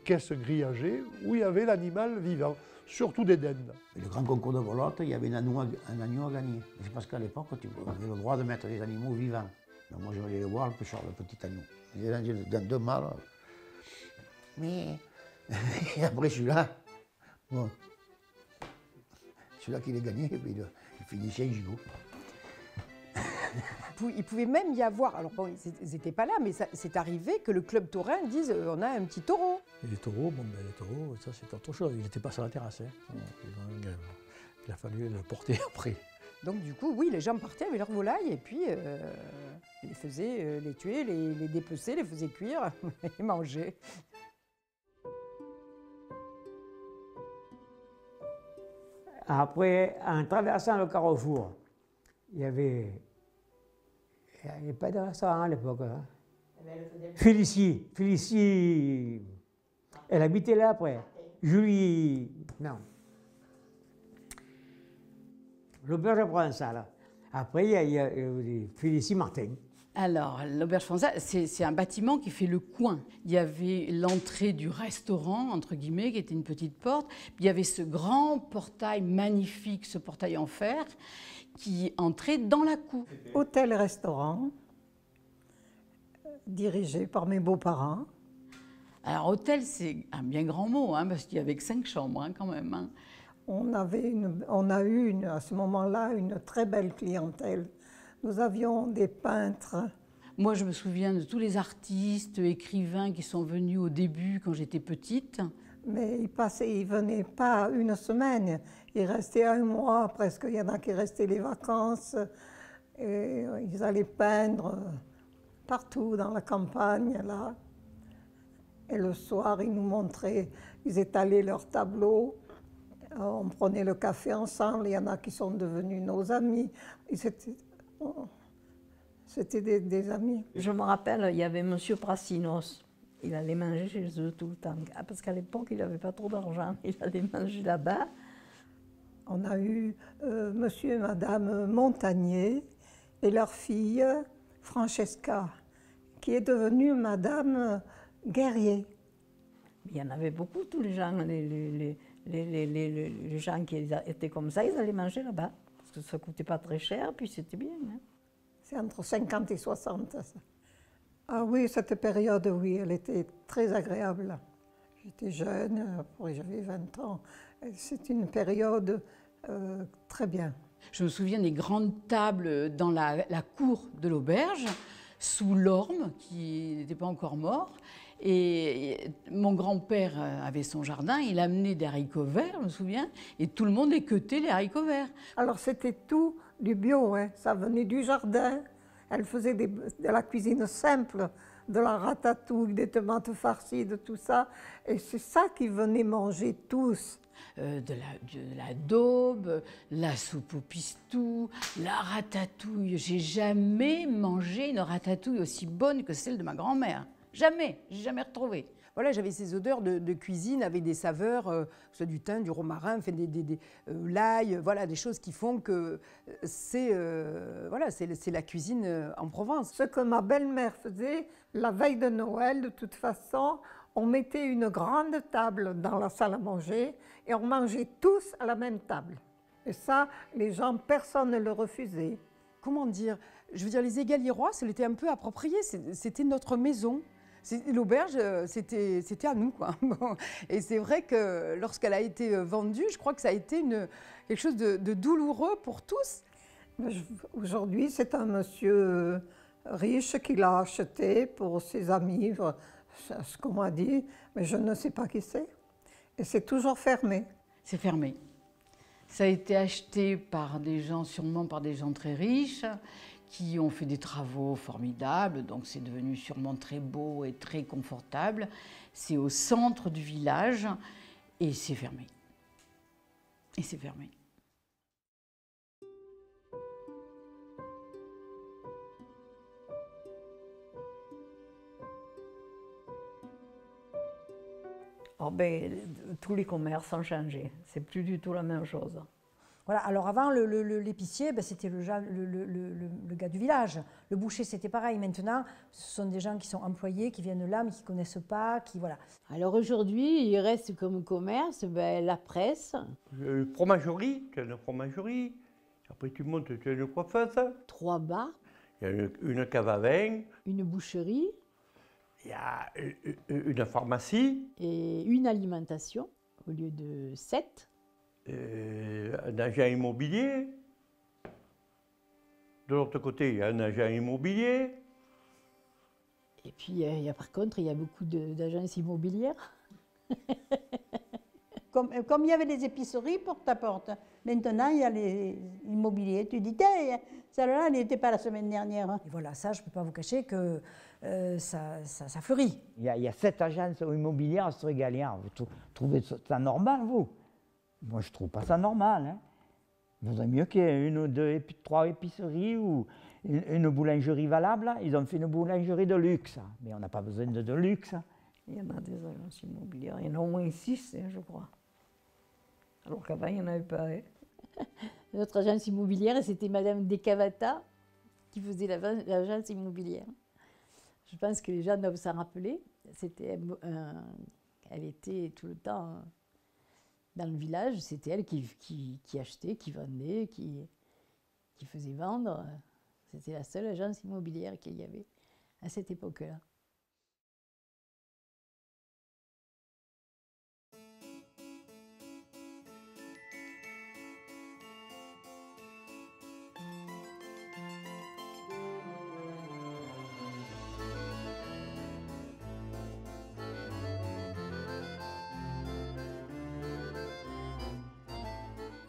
caisses grillagées où il y avait l'animal vivant, surtout des dindes. Et le grand concours de Volotte, il y avait un agneau à gagner. C'est parce qu'à l'époque, tu avais le droit de mettre des animaux vivants. Donc moi, je vais le voir, le petit agneau. Il est dans deux mâles. Mais et après celui-là, bon, celui-là qui l'a gagné, il finissait un gigot. Il pouvait même y avoir, alors bon, ils n'étaient pas là, mais c'est arrivé que le club taurin dise on a un petit taureau. Et les taureaux, les taureaux, ça c'est autre chose. Il n'était pas sur la terrasse. Hein. Il a fallu le porter après. Donc du coup, oui, les gens partaient avec leurs volailles et puis ils les faisaient les tuer, les dépecer, les faisaient cuire et manger. Après, en traversant le carrefour, il n'y avait pas de restaurant à l'époque. Hein. Félicie, elle habitait là après. Julie, non. L'auberge provençale. Après, il y a Félicie Martin. Alors, l'auberge française, c'est un bâtiment qui fait le coin. Il y avait l'entrée du restaurant, entre guillemets, qui était une petite porte. Puis il y avait ce grand portail magnifique, ce portail en fer, qui entrait dans la cour. Hôtel-restaurant, dirigé par mes beaux-parents. Alors, hôtel, c'est un bien grand mot, hein, parce qu'il y avait que 5 chambres, hein, quand même. Hein. On a eu à ce moment-là une très belle clientèle. Nous avions des peintres. Moi, je me souviens de tous les artistes, écrivains qui sont venus au début, quand j'étais petite. Mais ils venaient pas une semaine, ils restaient 1 mois presque. Il y en a qui restaient les vacances. Et ils allaient peindre partout dans la campagne, là. Et le soir, ils nous montraient, ils étalaient leurs tableaux. On prenait le café ensemble. Il y en a qui sont devenus nos amis. C'était des amis. Je me rappelle, il y avait M. Prassinos. Il allait manger chez eux tout le temps. Parce qu'à l'époque, il n'avait pas trop d'argent. Il allait manger là-bas. On a eu monsieur et madame Montagnier et leur fille Francesca, qui est devenue madame Guerrier. Il y en avait beaucoup, tous les gens, les gens qui étaient comme ça, ils allaient manger là-bas. Parce que ça ne coûtait pas très cher, puis c'était bien. Hein. C'est entre 50 et 60, ça. Ah oui, cette période, oui, elle était très agréable. J'étais jeune, j'avais 20 ans. C'est une période très bien. Je me souviens des grandes tables dans la cour de l'auberge, sous l'orme, qui n'était pas encore mort. Et mon grand-père avait son jardin, il amenait des haricots verts, je me souviens, et tout le monde équeutait les haricots verts. Alors c'était tout du bio, hein. Ça venait du jardin. Elle faisait de la cuisine simple, de la ratatouille, des tomates farcies, de tout ça. Et c'est ça qu'ils venaient manger tous. De la daube, la soupe au pistou, la ratatouille. J'ai jamais mangé une ratatouille aussi bonne que celle de ma grand-mère. Jamais, j'ai jamais retrouvé. Voilà, j'avais ces odeurs de cuisine avec des saveurs, que ce soit du thym, du romarin, enfin l'ail, voilà, des choses qui font que c'est voilà, c'est la cuisine en Provence. Ce que ma belle-mère faisait, la veille de Noël, de toute façon, on mettait une grande table dans la salle à manger et on mangeait tous à la même table. Et ça, les gens, personne ne le refusait. Comment dire? Je veux dire, les Égaliérois, c'était un peu approprié, c'était notre maison. L'auberge, c'était à nous, quoi. Bon. Et c'est vrai que lorsqu'elle a été vendue, je crois que ça a été quelque chose de douloureux pour tous. Aujourd'hui, c'est un monsieur riche qui l'a acheté pour ses amis, c'est ce qu'on m'a dit, mais je ne sais pas qui c'est. Et c'est toujours fermé. C'est fermé. Ça a été acheté par des gens, sûrement par des gens très riches, qui ont fait des travaux formidables, donc c'est devenu sûrement très beau et très confortable. C'est au centre du village et c'est fermé. Et c'est fermé. Oh ben, tous les commerces ont changé, c'est plus du tout la même chose. Voilà, alors avant, l'épicier, ben, c'était le gars du village. Le boucher, c'était pareil. Maintenant, ce sont des gens qui sont employés, qui viennent là, mais qui ne connaissent pas, qui voilà. Alors aujourd'hui, il reste comme commerce ben, la presse. Fromagerie, tu as une fromagerie. Après, tu montes, tu as une coiffeuse. 3 bars. Il y a une cave à vin. Une boucherie. Il y a une pharmacie. Et une alimentation, au lieu de 7. Un agent immobilier. De l'autre côté, il y a un agent immobilier. Et puis, par contre, il y a beaucoup d'agences immobilières. Comme il y avait les épiceries porte à porte, maintenant il y a les immobiliers. Tu dis, tiens, celle-là n'était pas la semaine dernière. Et voilà, ça, je ne peux pas vous cacher que ça fleurit. Il y a 7 agences immobilières à Stregalien. Vous trouvez ça normal, vous? Moi, je ne trouve pas ça normal. Hein. Il vaudrait mieux qu'il y ait 1 ou 2, 3 épiceries ou une boulangerie valable. Là. Ils ont fait une boulangerie de luxe. Mais on n'a pas besoin de luxe. Il y en a des agences immobilières. Il y en a au moins 6, je crois. Alors qu'avant, il n'y en avait pas. Hein. Notre agence immobilière, c'était Madame Descavata. qui faisait l'agence immobilière. Je pense que les gens doivent s'en rappeler. Elle était tout le temps dans le village. C'était elle qui achetait, qui vendait, qui faisait vendre. C'était la seule agence immobilière qu'il y avait à cette époque-là.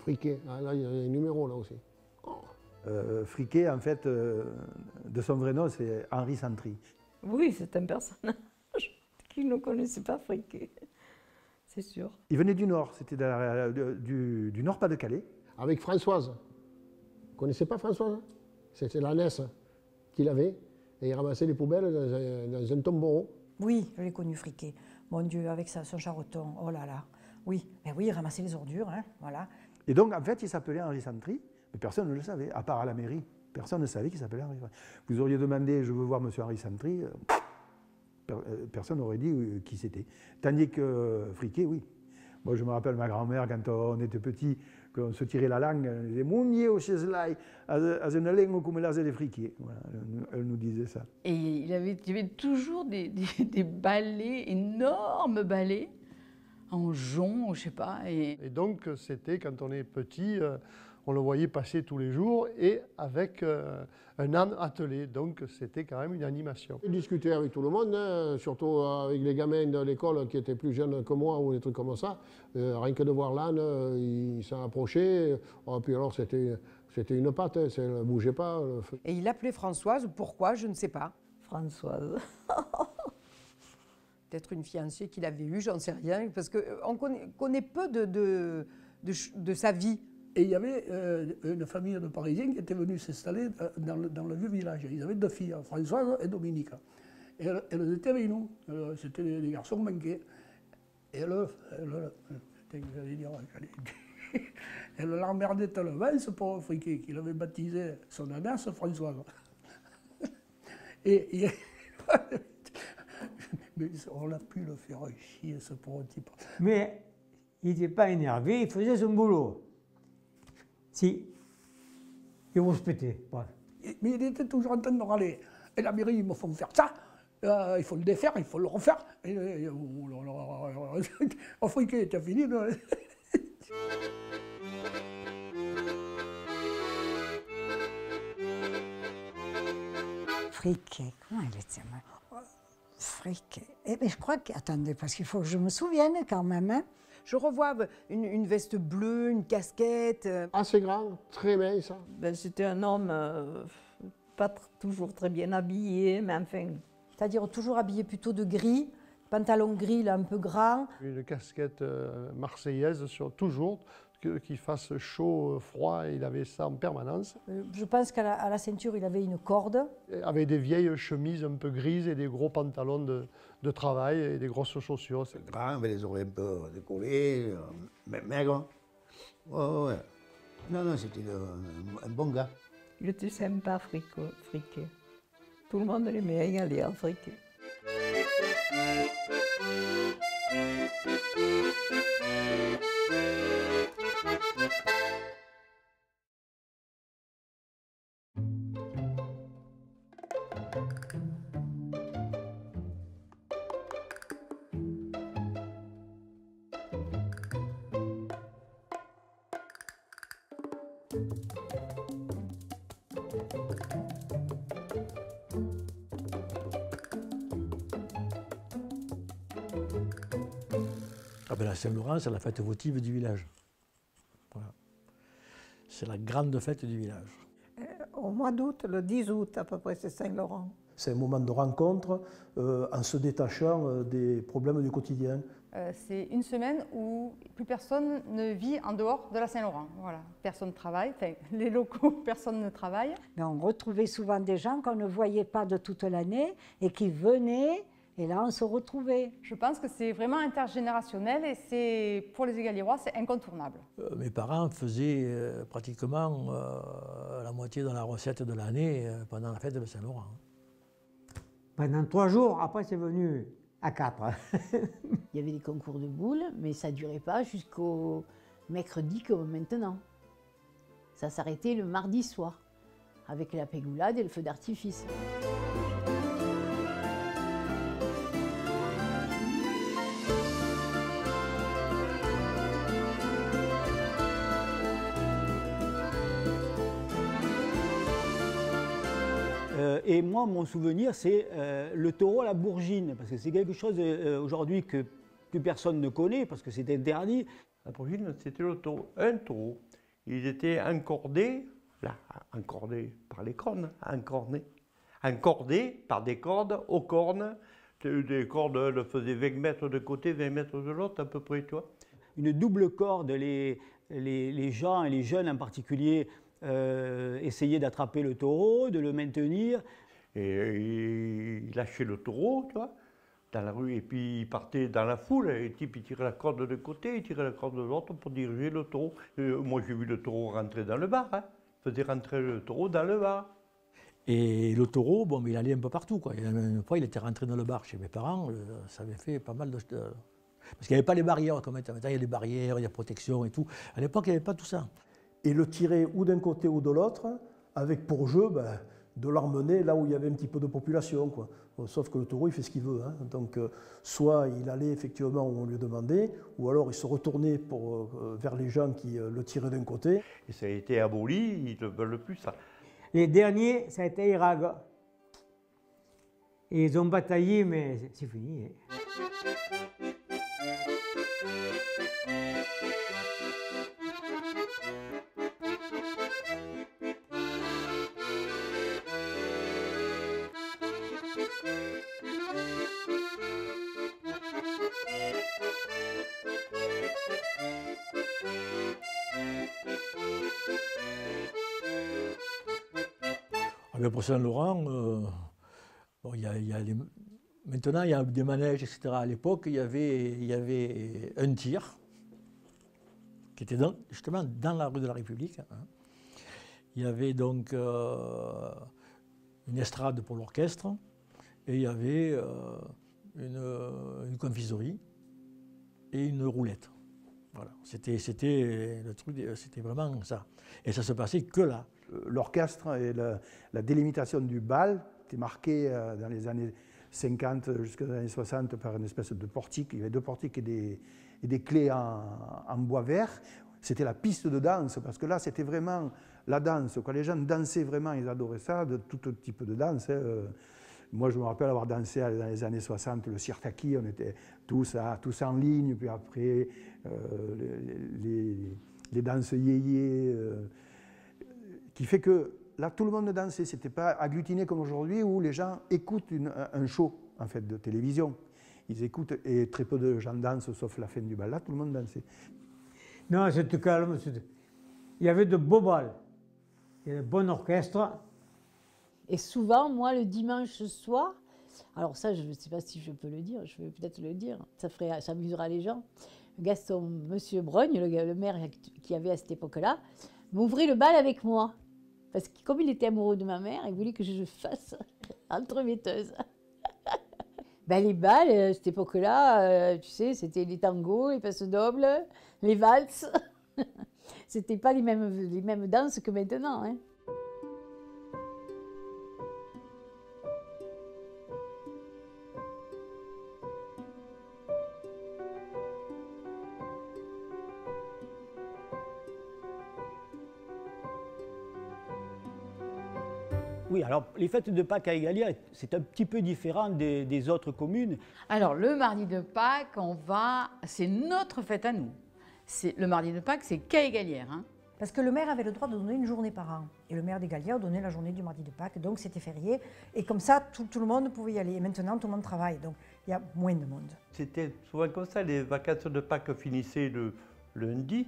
Friquet, ah, là il y a un numéro là aussi. Friquet, en fait, de son vrai nom, c'est Henri Santry. Oui, c'est un personnage qui ne connaissait pas Friquet, c'est sûr. Il venait du Nord, c'était du Nord Pas-de-Calais. Avec Françoise. Vous ne connaissez pas Françoise? C'était la NES qu'il avait, et il ramassait les poubelles dans un tombereau. Oui, je l'ai connu, Friquet. Mon Dieu, avec son charreton, oh là là. Oui, mais oui, il ramassait les ordures, hein, voilà. Et donc, en fait, il s'appelait Henri Santry, mais personne ne le savait, à part à la mairie. Personne ne savait qu'il s'appelait Henri Santry. Vous auriez demandé, je veux voir M. Henri Santry, personne n'aurait dit qui c'était. Tandis que Friquet, oui. Moi, je me rappelle ma grand-mère, quand on était petit, qu'on se tirait la langue, elle disait « Mon Dieu, chez Slay, à une langue comme la des Friquet ». Voilà, elle nous disait ça. Et il y avait toujours des balais, énormes balais, en jonc, je sais pas. Et donc, c'était, quand on est petit, on le voyait passer tous les jours et avec un âne attelé. Donc, c'était quand même une animation. Il discutait avec tout le monde, hein, surtout avec les gamins de l'école qui étaient plus jeunes que moi ou des trucs comme ça. Rien que de voir l'âne, il s'en approchait. Oh, puis alors, c'était une patte, hein, elle ne bougeait pas. Et il l'appelait Françoise, pourquoi, je ne sais pas. Françoise. Peut-être une fiancée qu'il avait eue, j'en sais rien, parce qu'on connaît peu de sa vie. Et il y avait une famille de Parisiens qui était venue s'installer dans le vieux village. Ils avaient deux filles, Françoise et Dominique. Et elles étaient avec nous. C'était des garçons manqués. Et elle l'emmerdait tellement, ce pauvre Friquet, qu'il avait baptisé son ânesse Françoise. Et mais on a pu le faire chier, ce pauvre type. Mais il n'était pas énervé, il faisait son boulot. Si, il vous péter. Voilà. Mais il était toujours en train de râler. Et la mairie, ils me font faire ça, il faut le défaire, il faut le refaire. Oh, Friquet, tu as fini de... Friquet, comment il était? Friquet. Eh bien, je crois que... Attendez, parce qu'il faut que je me souvienne quand même. Hein. Je revois une veste bleue, une casquette. Assez grand, très mince. Ben, c'était un homme pas toujours très bien habillé, mais enfin... C'est-à-dire toujours habillé plutôt de gris, pantalon gris, là, un peu grand. Une casquette marseillaise, toujours, qu'il fasse chaud, froid, il avait ça en permanence. Je pense qu'à la ceinture, il avait une corde. Avec des vieilles chemises un peu grises et des gros pantalons de travail et des grosses chaussures. Grand, avec les oreilles un peu décollées, maigre. Ouais. Non, c'était un bon gars. Il était sympa, Friquet. Tout le monde l'aimait égaler, hein, Friquet. Ah ben la Saint-Laurent, c'est la fête votive du village. Voilà. C'est la grande fête du village. Au mois d'août, le 10 août à peu près, c'est Saint-Laurent. C'est un moment de rencontre en se détachant des problèmes du quotidien. C'est une semaine où plus personne ne vit en dehors de la Saint-Laurent. Voilà. Personne ne travaille, enfin, les locaux, personne ne travaille. Mais on retrouvait souvent des gens qu'on ne voyait pas de toute l'année et qui venaient Et là, on se retrouvait. Je pense que c'est vraiment intergénérationnel et c'est pour les Égalirois, c'est incontournable. Mes parents faisaient pratiquement la moitié de la recette de l'année pendant la fête de Saint-Laurent. Pendant 3 jours, après c'est venu à 4. Il y avait des concours de boules, mais ça ne durait pas jusqu'au mercredi comme maintenant. Ça s'arrêtait le mardi soir, avec la pégoulade et le feu d'artifice. Et moi, mon souvenir, c'est le taureau à la bourgine, parce que c'est quelque chose aujourd'hui que plus personne ne connaît, parce que c'est interdit. La bourgine, c'était le taureau, un taureau. Ils étaient encordés, là, encordés par les cornes, encordés par des cordes aux cornes. Des cordes, elles faisaient 20 mètres de côté, 20 mètres de l'autre, à peu près, tu vois. Une double corde, les gens, et les jeunes en particulier, essayaient d'attraper le taureau, de le maintenir. Et ils lâchaient le taureau, tu vois, dans la rue, et puis ils partaient dans la foule, et le type il tirait la corde de côté, il tirait la corde de l'autre pour diriger le taureau. Moi j'ai vu le taureau rentrer dans le bar, hein. Il faisait rentrer le taureau dans le bar. Et le taureau, bon, il allait un peu partout, quoi. Une fois, il était rentré dans le bar chez mes parents, ça avait fait pas mal de... Parce qu'il n'y avait pas les barrières comme maintenant. Maintenant, il y a des barrières, il y a protection et tout. À l'époque, il n'y avait pas tout ça. Et le tirer ou d'un côté ou de l'autre, avec pour jeu de l'emmener là où il y avait un petit peu de population, quoi. Sauf que le taureau, il fait ce qu'il veut, hein. Donc, soit il allait effectivement où on lui demandait, ou alors il se retournait vers les gens qui le tiraient d'un côté. Et ça a été aboli, ils ne veulent plus ça. Les derniers, ça a été Irag. Et ils ont bataillé, mais c'est fini. Pour Saint-Laurent, bon, maintenant il y a des manèges, etc. À l'époque, il y avait un tir qui était justement dans la rue de la République. Hein. Il y avait donc une estrade pour l'orchestre et il y avait une confiserie et une roulette. Voilà. C'était le truc, c'était vraiment ça. Et ça se passait que là. L'orchestre et la délimitation du bal était marquée dans les années 50 jusqu'aux années 60 par une espèce de portique. Il y avait 2 portiques et des clés en bois vert. C'était la piste de danse, parce que là, c'était vraiment la danse. Quand les gens dansaient vraiment, ils adoraient ça, de tout type de danse. Hein. Moi, je me rappelle avoir dansé dans les années 60, le sirtaki, on était tous en ligne, puis après, les danses yéyé. Qui fait que là, tout le monde dansait. Ce n'était pas agglutiné comme aujourd'hui où les gens écoutent un show en fait, de télévision. Ils écoutent et très peu de gens dansent, sauf la fin du bal. Là, tout le monde dansait. Non, c'était calme. Il y avait de beaux bals. Il y avait un bon orchestre. Et souvent, moi, le dimanche soir, alors ça, je ne sais pas si je peux le dire, je vais peut-être le dire, ça amusera les gens. Gaston, Monsieur Brogne, le maire qui avait à cette époque-là, m'ouvrait le bal avec moi. Parce que comme il était amoureux de ma mère, il voulait que je fasse entremetteuse. Les balles, à cette époque-là, tu sais, c'était les tangos, les passes dobles, les valses. C'était pas les mêmes danses que maintenant. Hein. Oui, alors les fêtes de Pâques à Égalière, c'est un petit peu différent des autres communes. Alors le mardi de Pâques, c'est notre fête à nous. Le mardi de Pâques, c'est qu'à Égalière. Hein. Parce que le maire avait le droit de donner une journée par an. Et le maire d'Égalière donnait la journée du mardi de Pâques, donc c'était férié. Et comme ça, tout le monde pouvait y aller. Et maintenant, tout le monde travaille, donc il y a moins de monde. C'était souvent comme ça, les vacances de Pâques finissaient le lundi.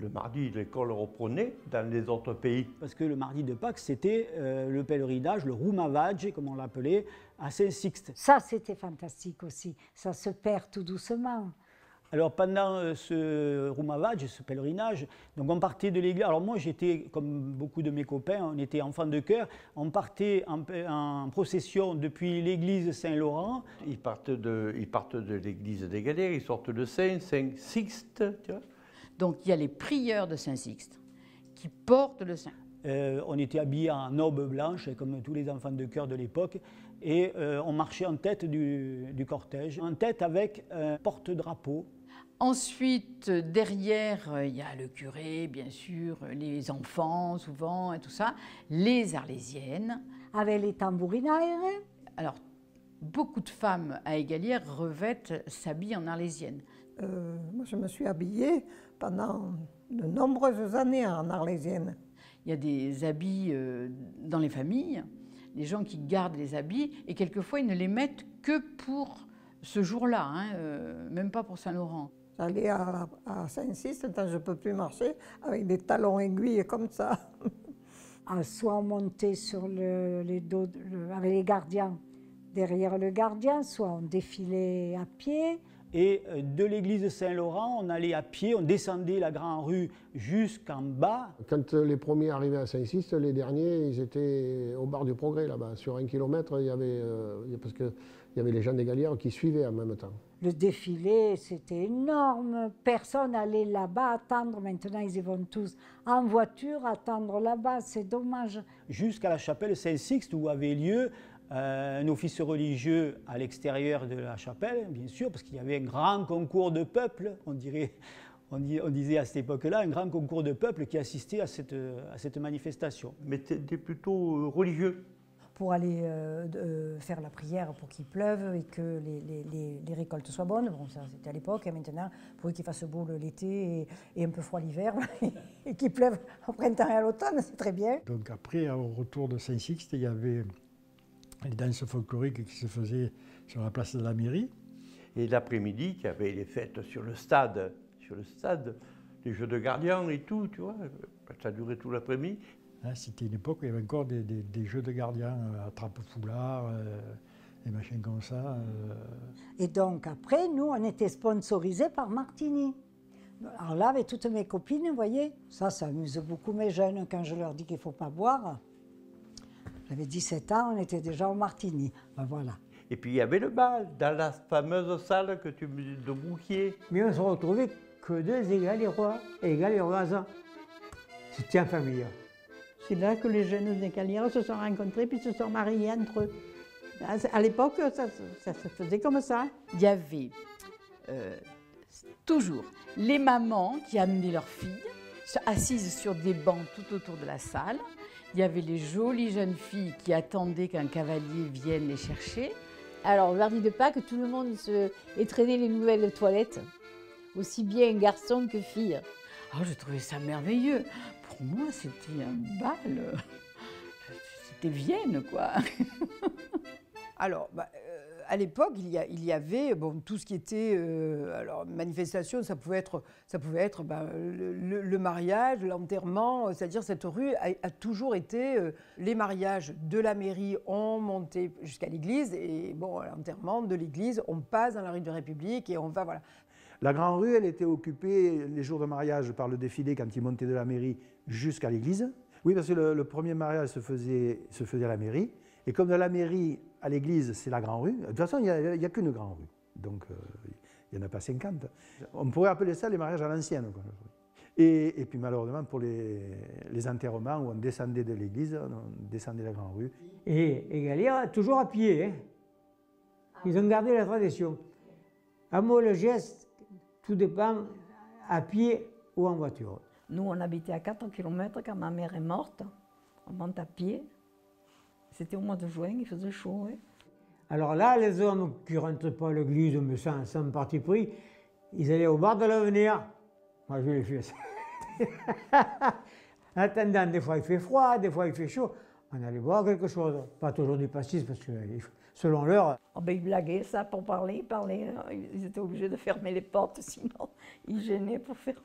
Le mardi, l'école reprenait dans les autres pays. Parce que le mardi de Pâques, c'était le pèlerinage, le Roumavadge, comme on l'appelait, à Saint-Sixte. Ça, c'était fantastique aussi. Ça se perd tout doucement. Alors pendant ce Roumavadge, ce pèlerinage, donc on partait de l'église. Alors moi j'étais, comme beaucoup de mes copains, on était enfants de chœur, on partait en procession depuis l'église Saint-Laurent. Ils partent de l'église des Galères, ils sortent de Saint-Sixte, tu vois. Donc il y a les prieurs de Saint-Sixte qui portent le Saint. On était habillés en aube blanche, comme tous les enfants de chœur de l'époque, et on marchait en tête du cortège, en tête avec un porte-drapeau. Ensuite, derrière, il y a le curé, bien sûr, les enfants, souvent, et tout ça, les arlésiennes. Avec les tambourinaires. Alors, beaucoup de femmes à Égalières s'habillent en arlésienne. Moi, je me suis habillée pendant de nombreuses années en arlésienne. Il y a des habits dans les familles, les gens qui gardent les habits, et quelquefois, ils ne les mettent que pour ce jour-là, hein, même pas pour Saint-Laurent. J'allais à Saint-Sixte, quand je ne peux plus marcher, avec des talons aiguilles comme ça. Soit on montait sur les dos avec les gardiens, derrière le gardien, soit on défilait à pied. Et de l'église Saint-Laurent, on allait à pied, on descendait la grande rue jusqu'en bas. Quand les premiers arrivaient à Saint-Sixte, les derniers, ils étaient au bar du Progrès, là-bas. Sur 1 kilomètre, il y avait, parce qu'il y avait les gens des Galières qui suivaient en même temps. Le défilé, c'était énorme. Personne n'allait là-bas attendre. Maintenant, ils y vont tous en voiture attendre là-bas. C'est dommage. Jusqu'à la chapelle Saint-Sixte, où avait lieu un office religieux à l'extérieur de la chapelle, bien sûr, parce qu'il y avait un grand concours de peuple, on disait à cette époque-là, un grand concours de peuple qui assistait à cette manifestation. Mais c'était plutôt religieux. Pour aller faire la prière pour qu'il pleuve et que les récoltes soient bonnes. Bon, ça c'était à l'époque, et maintenant, pour qu'il fasse beau l'été et un peu froid l'hiver, et qu'il pleuve au printemps et à l'automne, c'est très bien. Donc après, au retour de Saint-Sixte, il y avait les danses folkloriques qui se faisaient sur la place de la mairie. Et l'après-midi, il y avait les fêtes sur le stade, les jeux de gardiens et tout, tu vois. Ça durait tout l'après-midi. C'était une époque où il y avait encore des jeux de gardiens, attrape-foulard, des machins comme ça. Et donc après, nous, on était sponsorisés par Martini. Alors là, avec toutes mes copines, vous voyez, ça amuse beaucoup mes jeunes quand je leur dis qu'il ne faut pas boire. J'avais 17 ans, on était déjà au Martini. Ben voilà. Et puis il y avait le bal, dans la fameuse salle de Bouquier. Mais on ne se retrouvait que deux Égalérois et Égaléroises. C'était en famille. C'est là que les jeunes des Égalières se sont rencontrés puis se sont mariés entre eux. À l'époque, ça se faisait comme ça. Il y avait toujours les mamans qui amenaient leurs filles, assises sur des bancs tout autour de la salle. Il y avait les jolies jeunes filles qui attendaient qu'un cavalier vienne les chercher. Alors, le mardi de Pâques, tout le monde étrenait les nouvelles toilettes, aussi bien garçons que filles. Oh, je trouvais ça merveilleux. Pour moi, c'était un bal. C'était Vienne, quoi. Alors, à l'époque, il y avait tout ce qui était alors, manifestation, ça pouvait être le mariage, l'enterrement, c'est-à-dire cette rue a toujours été, les mariages de la mairie ont monté jusqu'à l'église, et bon, à l'enterrement de l'église, on passe dans la rue de la République et on va, voilà. La grande rue, elle était occupée les jours de mariage par le défilé quand ils montaient de la mairie jusqu'à l'église. Oui, parce que le premier mariage se faisait à la mairie. Et comme de la mairie à l'église, c'est la grande rue, de toute façon, il n'y a qu'une grande rue. Donc, il n'y en a pas 50. On pourrait appeler ça les mariages à l'ancienne. Et puis, malheureusement, pour les enterrements où on descendait de l'église, on descendait la grande rue. Et Égalières, toujours à pied. Hein. Ils ont gardé la tradition. À moi, le geste, tout dépend, à pied ou en voiture. Nous, on habitait à 4 km quand ma mère est morte. On monte à pied. C'était au mois de juin, il faisait chaud. Oui. Alors là, les hommes qui ne rentrent pas à l'église, mais sans parti pris, ils allaient au bar de l'avenir. Moi, je l'ai fait ça. En attendant, des fois il fait froid, des fois il fait chaud. On allait boire quelque chose. Pas toujours du pastis, parce que selon l'heure. Oh ben, ils blaguaient ça pour parler, ils étaient obligés de fermer les portes, sinon ils gênaient pour faire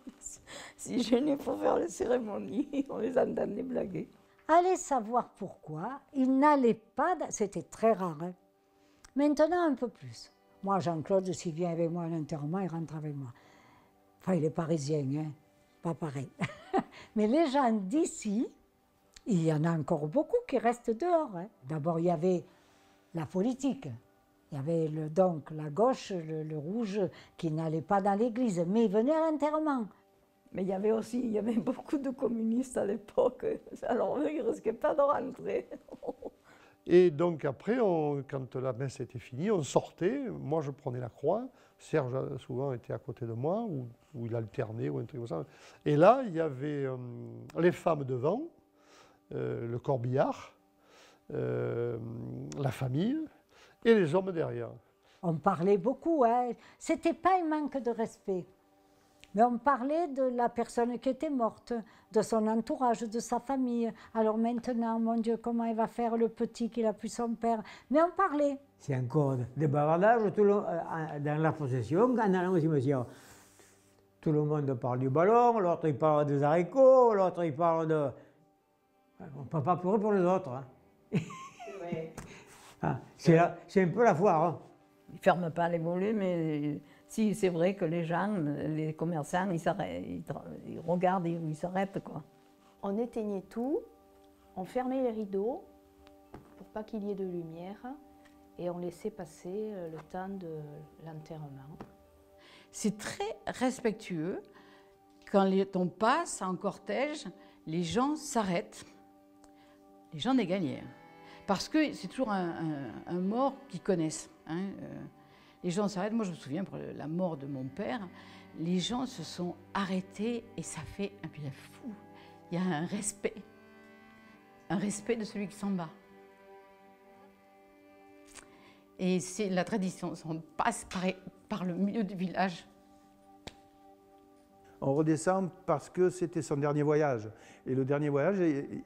les cérémonies, on les entendait blaguer. Allez savoir pourquoi, ils n'allaient pas, c'était très rare, hein. Maintenant un peu plus. Moi, Jean-Claude, s'il vient avec moi à l'enterrement, il rentre avec moi. Enfin, il est parisien, hein, pas pareil. Mais les gens d'ici, il y en a encore beaucoup qui restent dehors, hein. D'abord, il y avait la politique. Il y avait donc la gauche, le rouge, qui n'allait pas dans l'église, mais ils venaient à l'enterrement. Mais il y avait beaucoup de communistes à l'époque, alors eux, ils ne risquaient pas de rentrer. Et donc après, quand la messe était finie, on sortait, moi je prenais la croix, Serge souvent était à côté de moi, ou il alternait, ou un truc comme ça. Et là, il y avait les femmes devant, le corbillard, la famille, et les hommes derrière. On parlait beaucoup, hein. C'était pas un manque de respect. Mais on parlait de la personne qui était morte, de son entourage, de sa famille. Alors maintenant, mon Dieu, comment il va faire le petit qu'il a pu son père? Mais on parlait. C'est encore des bavardages dans la procession, en allant au cimetière. Tout le monde parle du ballon, l'autre il parle des haricots, l'autre il parle de... On ne peut pas pleurer pour les autres. Hein. Ah, c'est un peu la foire. Hein. Ils ne ferment pas les volets, mais si c'est vrai que les gens, les commerçants, ils regardent, ils s'arrêtent, quoi. On éteignait tout, on fermait les rideaux pour pas qu'il y ait de lumière et on laissait passer le temps de l'enterrement. C'est très respectueux. Quand on passe en cortège, les gens s'arrêtent. Les gens des Gagnières. Parce que c'est toujours un mort qu'ils connaissent. Hein. Les gens s'arrêtent. Moi, je me souviens, pour la mort de mon père, les gens se sont arrêtés et ça fait un bien fou. Il y a un respect de celui qui s'en bat. Et c'est la tradition, on passe par le milieu du village. On redescend parce que c'était son dernier voyage. Et le dernier voyage,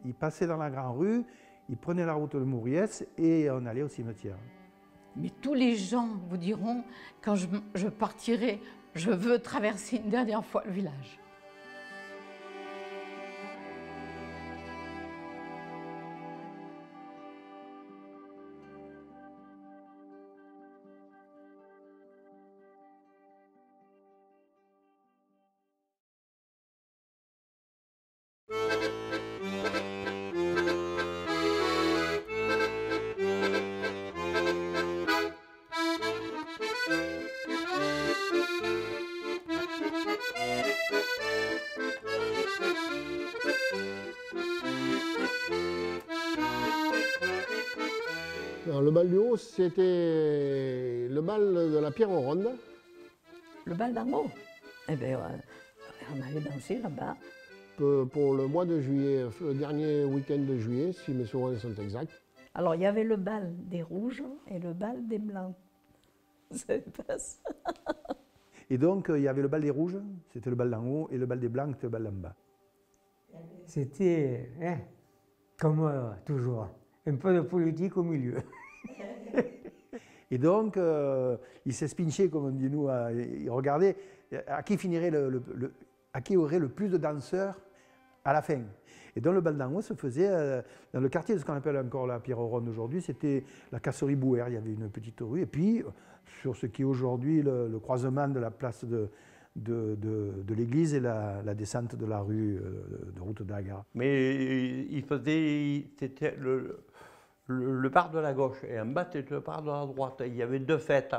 il passait dans la grande rue, il prenait la route de Mouriès et on allait au cimetière. Mais tous les gens vous diront, quand je partirai, je veux traverser une dernière fois le village. Alors, le bal du haut, c'était le bal de la pierre ronde. Le bal d'en haut? Eh bien, on allait danser là-bas. Pour le mois de juillet, le dernier week-end de juillet, si mes souvenirs sont exacts. Alors, il y avait le bal des rouges et le bal des blancs. Vous savez pas ça? Et donc, il y avait le bal des rouges, c'était le bal d'en haut, et le bal des blancs, c'était le bal d'en bas. C'était, comme toujours, un peu de politique au milieu. Et donc, il s'espinchait, comme on dit nous, il regardait à qui finirait à qui aurait le plus de danseurs à la fin. Et donc le bal d'en haut se faisait dans le quartier de ce qu'on appelle encore la Pierre Ronde aujourd'hui, c'était la Casserie Bouère, il y avait une petite rue, et puis sur ce qui est aujourd'hui le croisement de la place de l'église et la descente de la rue de route d'Agra. Mais c'était le bar de la gauche, et en bas c'était le bar de la droite, il y avait deux fêtes.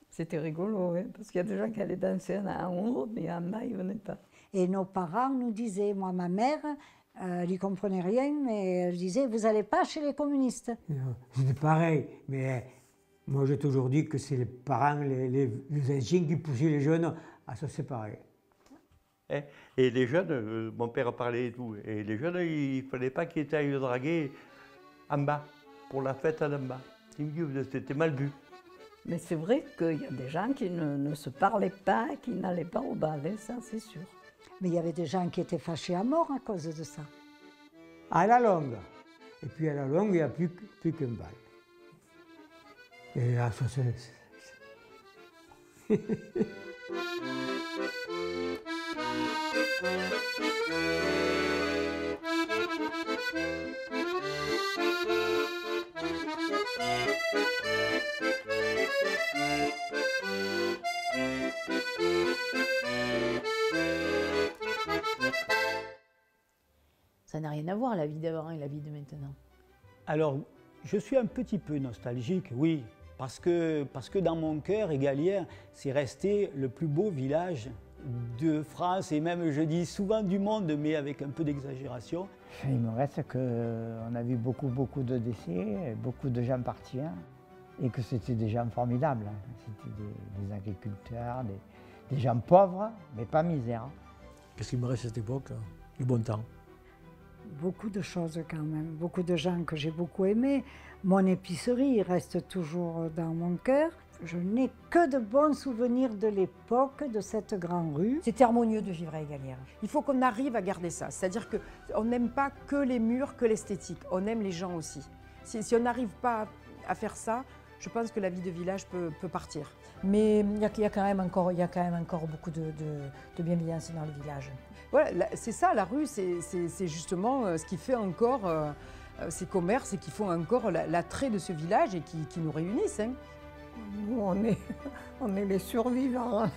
C'était rigolo, hein, parce qu'il y a des gens qui allaient danser en haut, mais en bas ils ne venaient pas. Et nos parents nous disaient, moi ma mère, elle n'y comprenait rien, mais elle disait, vous n'allez pas chez les communistes. C'était pareil, mais moi j'ai toujours dit que c'est les parents, les anciens qui poussaient les jeunes à se séparer. Et les jeunes, mon père parlait et tout, et les jeunes, il ne fallait pas qu'ils aillent draguer en bas, pour la fête en bas. C'était mal vu. Mais c'est vrai qu'il y a des gens qui ne se parlaient pas, qui n'allaient pas au bal, hein, ça c'est sûr. Mais il y avait des gens qui étaient fâchés à mort à cause de ça. À la longue. Et puis à la longue, il n'y a plus qu'un bal. Et à ça, Ça n'a rien à voir, la vie d'avant et la vie de maintenant. Alors, je suis un petit peu nostalgique, oui, parce que dans mon cœur, Égalières, c'est resté le plus beau village de France et même, je dis souvent du monde, mais avec un peu d'exagération. Il me reste qu'on a vu beaucoup de décès, beaucoup de gens partir, et que c'était des gens formidables. C'était des agriculteurs, des gens pauvres, mais pas misères. Qu'est-ce qui me reste à cette époque? Du bon temps. Beaucoup de choses quand même, beaucoup de gens que j'ai beaucoup aimés. Mon épicerie reste toujours dans mon cœur. Je n'ai que de bons souvenirs de l'époque, de cette grande rue. C'était harmonieux de vivre à Égalières. Il faut qu'on arrive à garder ça. C'est-à-dire qu'on n'aime pas que les murs, que l'esthétique. On aime les gens aussi. Si on n'arrive pas à faire ça, je pense que la vie de village peut partir. Mais il y a quand même encore beaucoup de bienveillance dans le village. Voilà, c'est ça, la rue, c'est justement ce qui fait encore ces commerces et qui font encore l'attrait de ce village et qui nous réunissent. Hein. Nous, on est les survivants.